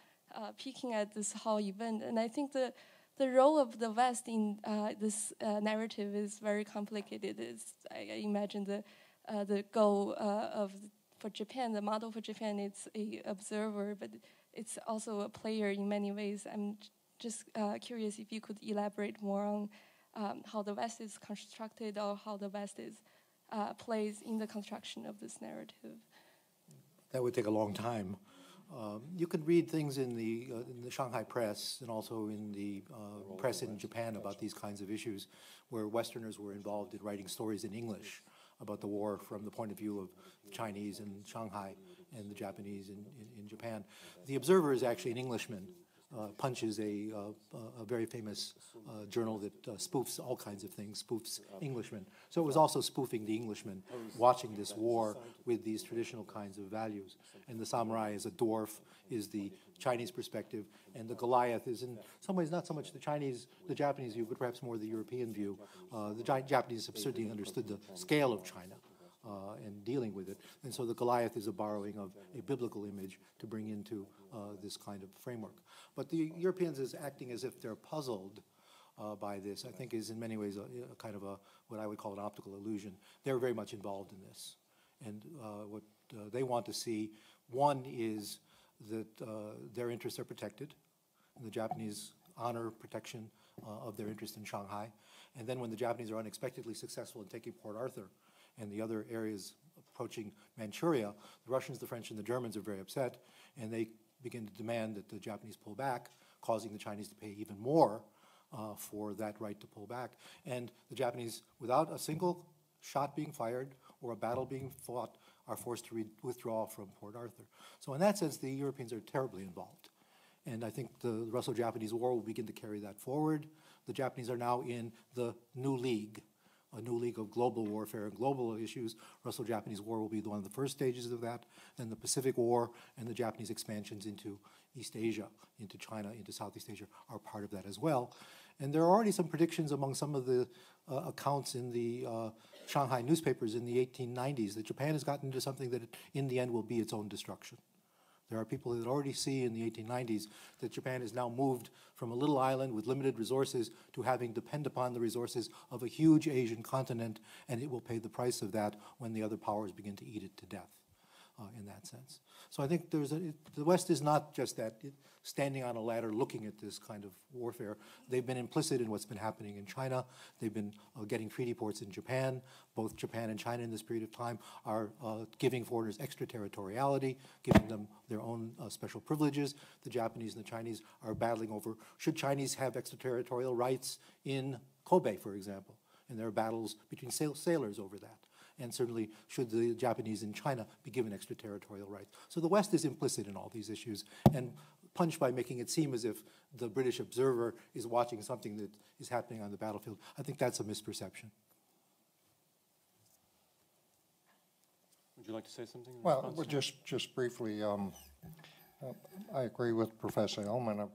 peeking at this whole event. And I think the role of the West in this narrative is very complicated. I imagine the goal for Japan, the model for Japan, it's an observer, but it's also a player in many ways. I'm just curious if you could elaborate more on how the West is constructed or how the West plays in the construction of this narrative. That would take a long time. You can read things in the Shanghai press and also in the press in Japan about these kinds of issues where Westerners were involved in writing stories in English about the war from the point of view of Chinese in Shanghai and the Japanese in Japan. The Observer is actually an Englishman. Punch is a very famous journal that spoofs all kinds of things, spoofs Englishmen. So it was also spoofing the Englishmen watching this war with these traditional kinds of values. And the samurai as a dwarf is the Chinese perspective, and the Goliath is in some ways not so much the Japanese view, but perhaps more the European view. The Japanese have certainly understood the scale of China and dealing with it. And so the Goliath is a borrowing of a biblical image to bring into this kind of framework. But the Europeans is acting as if they're puzzled by this, I think is in many ways a kind of what I would call an optical illusion. They're very much involved in this. And what they want to see, one is that their interests are protected, and the Japanese honor protection of their interest in Shanghai. And then when the Japanese are unexpectedly successful in taking Port Arthur and the other areas approaching Manchuria, the Russians, the French, and the Germans are very upset, and they begin to demand that the Japanese pull back, causing the Chinese to pay even more for that right to pull back. And the Japanese, without a single shot being fired or a battle being fought, are forced to withdraw from Port Arthur. So in that sense, the Europeans are terribly involved. And I think the Russo-Japanese War will begin to carry that forward. The Japanese are now in the new league, a new league of global warfare and global issues. Russo-Japanese War will be one of the first stages of that, then the Pacific War and the Japanese expansions into East Asia, into China, into Southeast Asia, are part of that as well. And there are already some predictions among some of the accounts in the Shanghai newspapers in the 1890s that Japan has gotten into something that in the end will be its own destruction. There are people that already see in the 1890s that Japan has now moved from a little island with limited resources to having depend upon the resources of a huge Asian continent, and it will pay the price of that when the other powers begin to eat it to death. In that sense. So I think the West is not just that standing on a ladder looking at this kind of warfare. They've been implicit in what's been happening in China. They've been getting treaty ports in Japan. Both Japan and China in this period of time are giving foreigners extraterritoriality, giving them their own special privileges. The Japanese and the Chinese are battling over, should Chinese have extraterritorial rights in Kobe, for example? And there are battles between sailors over that. And certainly, should the Japanese in China be given extraterritorial rights? So the West is implicit in all these issues and punched by making it seem as if the British observer is watching something that is happening on the battlefield. I think that's a misperception. Would you like to say something? Well, just briefly, I agree with Professor Ellman.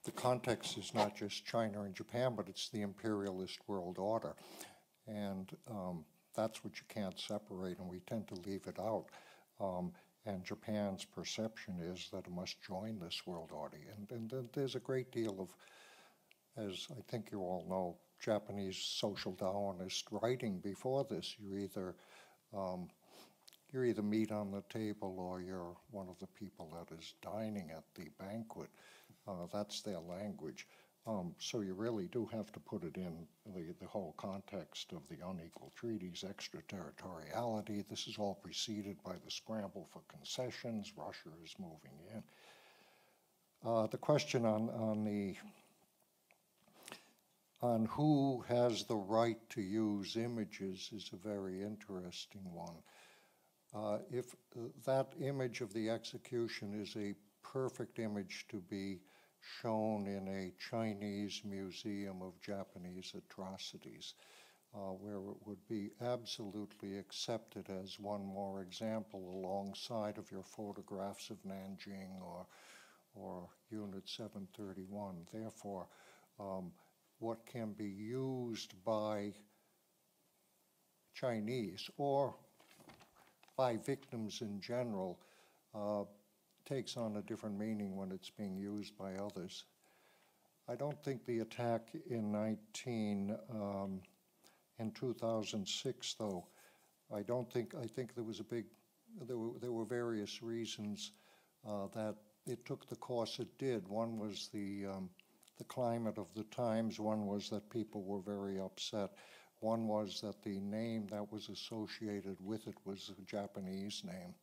The context is not just China and Japan, but it's the imperialist world order. And that's what you can't separate, and we tend to leave it out. And Japan's perception is that it must join this world order. And there's a great deal of, as I think you all know, Japanese social Darwinist writing before this. You're either meat on the table or you're one of the people that is dining at the banquet. That's their language. So you really do have to put it in the whole context of the unequal treaties, extraterritoriality. This is all preceded by the scramble for concessions. Russia is moving in. The question on who has the right to use images is a very interesting one. If that image of the execution is a perfect image to be shown in a Chinese museum of Japanese atrocities, where it would be absolutely accepted as one more example alongside of your photographs of Nanjing or Unit 731. Therefore, what can be used by Chinese or by victims in general takes on a different meaning when it's being used by others. I don't think the attack in 2006, though, I think there was there were various reasons that it took the course it did. One was the climate of the times. One was that people were very upset. One was that the name that was associated with it was a Japanese name.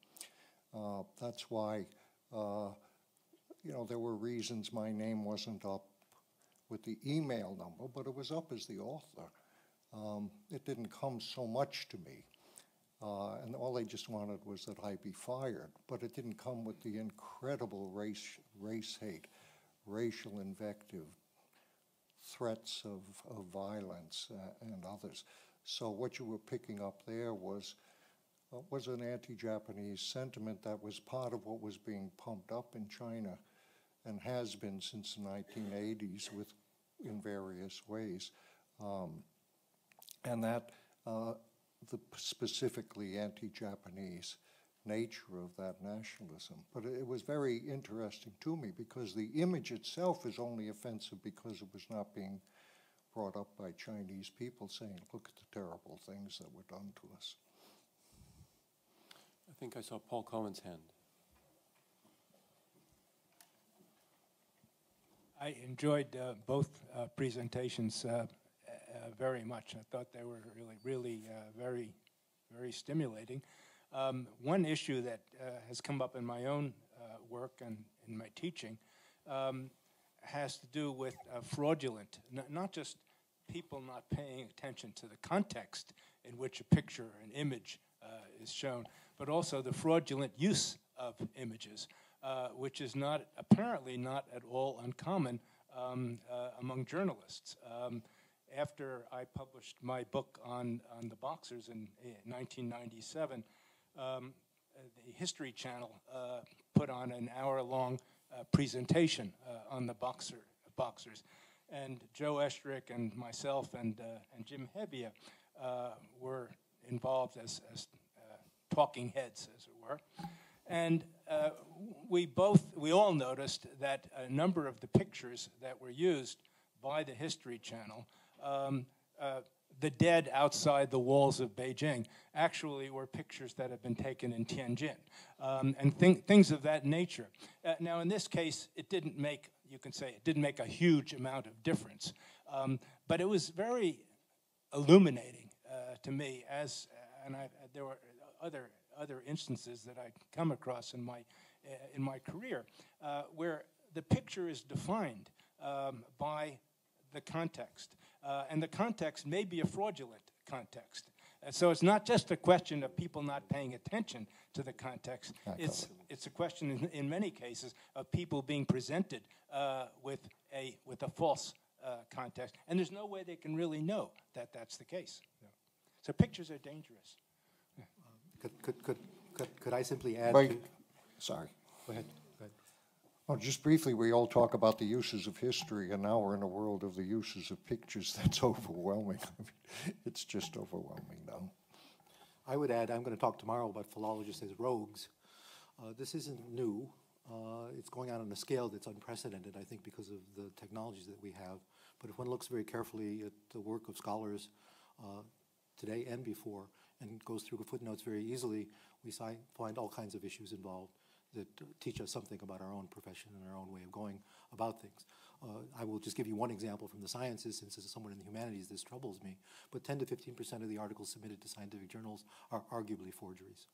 That's why there were reasons my name wasn't up with the email number, but it was up as the author. It didn't come so much to me. And all they just wanted was that I be fired. But it didn't come with the incredible race hate, racial invective, threats of violence and others. So what you were picking up there was an anti-Japanese sentiment that was part of what was being pumped up in China and has been since the 1980s in various ways. And that the specifically anti-Japanese nature of that nationalism. But it was very interesting to me because the image itself is only offensive because it was not being brought up by Chinese people saying, look at the terrible things that were done to us. I think I saw Paul Cohen's hand. I enjoyed both presentations very much. I thought they were really very, very stimulating. One issue that has come up in my own work and in my teaching has to do with fraudulent, not just people not paying attention to the context in which a picture, an image is shown, but also the fraudulent use of images, which is apparently not at all uncommon among journalists. After I published my book on the boxers in 1997, the History Channel put on an hour-long presentation on the boxers. And Joe Estrick and myself and Jim Hebbia were involved as talking heads, as it were. And we all noticed that a number of the pictures that were used by the History Channel, the dead outside the walls of Beijing, actually were pictures that had been taken in Tianjin, and things of that nature. Now, in this case, it didn't make, you can say, it didn't make a huge amount of difference, but it was very illuminating to me, there were other instances that I'd come across in my career where the picture is defined by the context, and the context may be a fraudulent context. So it's not just a question of people not paying attention to the context. It's a question in many cases of people being presented with a false context, and there's no way they can really know that that's the case. So pictures are dangerous. Could I simply add? Wait, sorry. Go ahead. Well, just briefly, we all talk about the uses of history, and now we're in a world of the uses of pictures that's overwhelming. I mean, it's just overwhelming now. I would add, I'm going to talk tomorrow about philologists as rogues. This isn't new. It's going on a scale that's unprecedented, I think, because of the technologies that we have. But if one looks very carefully at the work of scholars today and before, and goes through the footnotes very easily, we find all kinds of issues involved that teach us something about our own profession and our own way of going about things. I will just give you one example from the sciences, since as someone in the humanities this troubles me, but 10 to 15% of the articles submitted to scientific journals are arguably forgeries.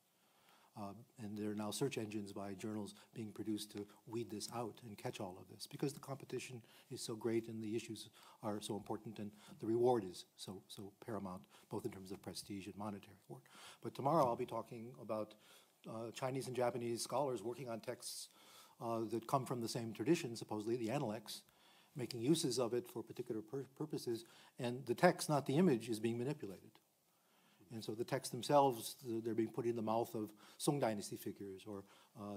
And there are now search engines by journals being produced to weed this out and catch all of this, because the competition is so great and the issues are so important and the reward is so paramount, both in terms of prestige and monetary reward. But tomorrow I'll be talking about Chinese and Japanese scholars working on texts that come from the same tradition, supposedly the Analects, making uses of it for particular purposes, and the text, not the image, is being manipulated. And so the texts themselves, they're being put in the mouth of Song Dynasty figures or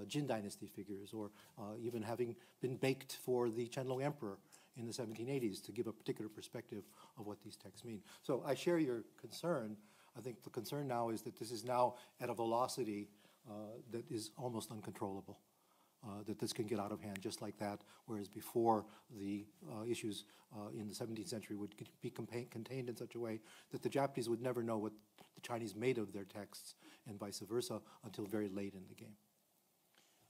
Jin Dynasty figures, or even having been baked for the Qianlong Emperor in the 1780s to give a particular perspective of what these texts mean. So I share your concern. I think the concern now is that this is now at a velocity that is almost uncontrollable, that this can get out of hand just like that, whereas before the issues in the 17th century would be contained in such a way that the Japanese would never know what the Chinese made of their texts, and vice versa, until very late in the game.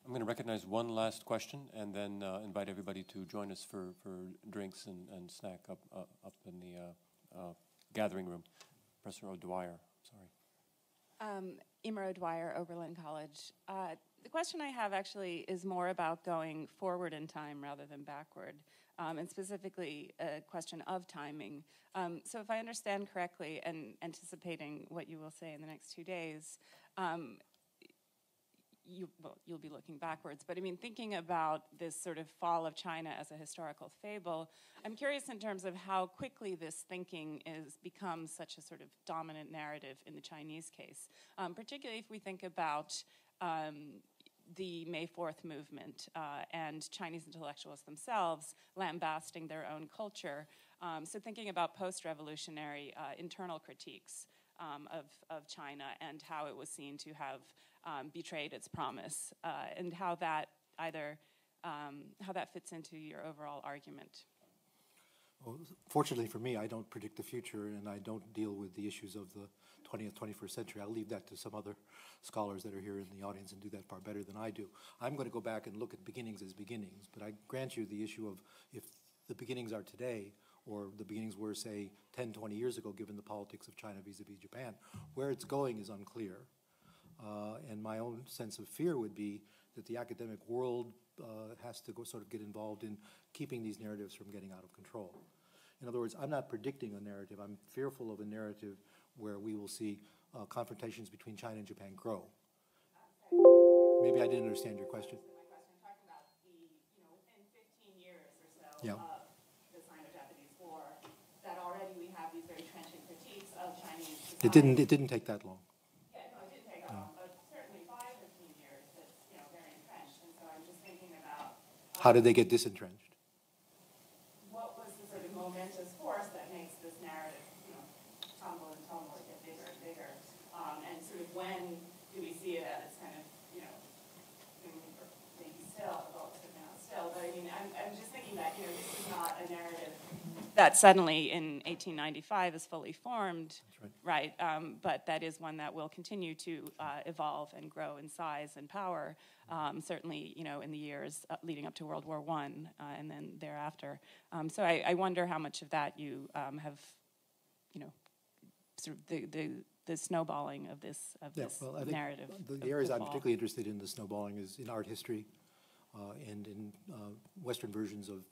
I'm going to recognize one last question and then invite everybody to join us for drinks and snack up in the gathering room. Professor O'Dwyer, sorry. Emer O'Dwyer, Oberlin College. The question I have actually is more about going forward in time rather than backward, and specifically a question of timing. So if I understand correctly, and anticipating what you will say in the next 2 days, you'll be looking backwards, but I mean, thinking about this sort of fall of China as a historical fable, I'm curious in terms of how quickly this thinking becomes such a sort of dominant narrative in the Chinese case, particularly if we think about the May 4th movement and Chinese intellectuals themselves lambasting their own culture. So thinking about post-revolutionary internal critiques of China and how it was seen to have betrayed its promise, and how that fits into your overall argument. Well, fortunately for me, I don't predict the future, and I don't deal with the issues of the 20th, 21st century. I'll leave that to some other scholars that are here in the audience and do that far better than I do. I'm going to go back and look at beginnings as beginnings, but I grant you the issue of if the beginnings are today, or the beginnings were, say, 10, 20 years ago, given the politics of China vis-a-vis Japan, where it's going is unclear. And my own sense of fear would be that the academic world has to sort of get involved in keeping these narratives from getting out of control. In other words, I'm not predicting a narrative. I'm fearful of a narrative where we will see confrontations between China and Japan grow. Maybe I didn't understand your question. My question, I'm talking about within 15 years or so Yeah. of the Sino-Japanese War, that already we have these very trenchant critiques of Chinese society. It didn't take that long. Yeah, no, it didn't take that long, but certainly 5 or 15 years, that's very entrenched. And so I'm just thinking about how did they get disentrenched? What was the sort of momentous force that makes this narrative, tumble and tumble and get bigger and bigger? And sort of when do we see it at its kind of, maybe still, well, now still, but I mean, I'm just thinking that, this is not a narrative that suddenly in 1895 is fully formed, right? But that is one that will continue to evolve and grow in size and power, certainly, in the years leading up to World War I and then thereafter. So I wonder how much of that you have, sort of the snowballing of this I think narrative. The areas I'm particularly interested in the snowballing is in art history and in Western versions of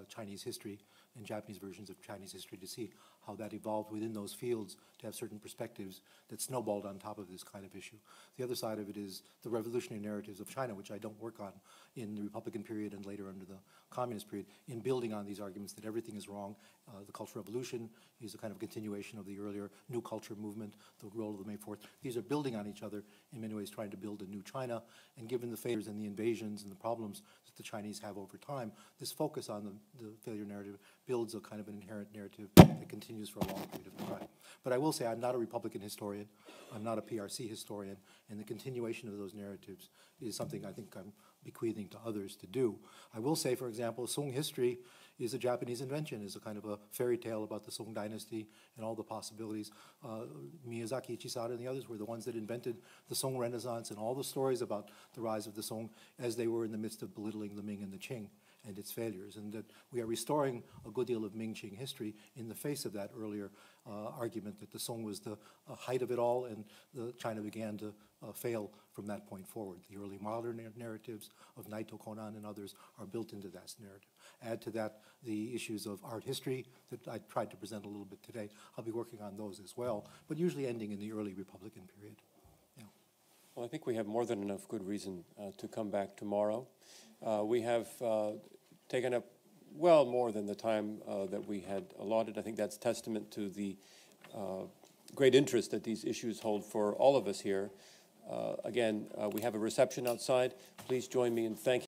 Chinese history and Japanese versions of Chinese history, to see how that evolved within those fields to have certain perspectives that snowballed on top of this kind of issue. The other side of it is the revolutionary narratives of China, which I don't work on in the Republican period and later under the Communist period, in building on these arguments that everything is wrong. The Cultural Revolution is a kind of continuation of the earlier New Culture movement, the role of the May 4th. These are building on each other in many ways, trying to build a new China. And given the failures and the invasions and the problems that the Chinese have over time, this focus on the failure narrative builds a kind of an inherent narrative that continues for a long period of time. But I will say I'm not a Republican historian. I'm not a PRC historian. And the continuation of those narratives is something I think I'm bequeathing to others to do. I will say, for example, Song history is a Japanese invention, is a kind of a fairy tale about the Song dynasty and all the possibilities. Miyazaki, Chisada, and the others were the ones that invented the Song Renaissance and all the stories about the rise of the Song as they were in the midst of belittling the Ming and the Qing and its failures, and that we are restoring a good deal of Ming-Qing history in the face of that earlier argument that the Song was the height of it all, and China began to fail from that point forward. The early modern narratives of Naito Konan and others are built into that narrative. Add to that the issues of art history that I tried to present a little bit today. I'll be working on those as well, but usually ending in the early Republican period. Yeah. Well, I think we have more than enough good reason to come back tomorrow. We have taken up well more than the time that we had allotted. I think that's testament to the great interest that these issues hold for all of us here. Again, we have a reception outside. Please join me in thanking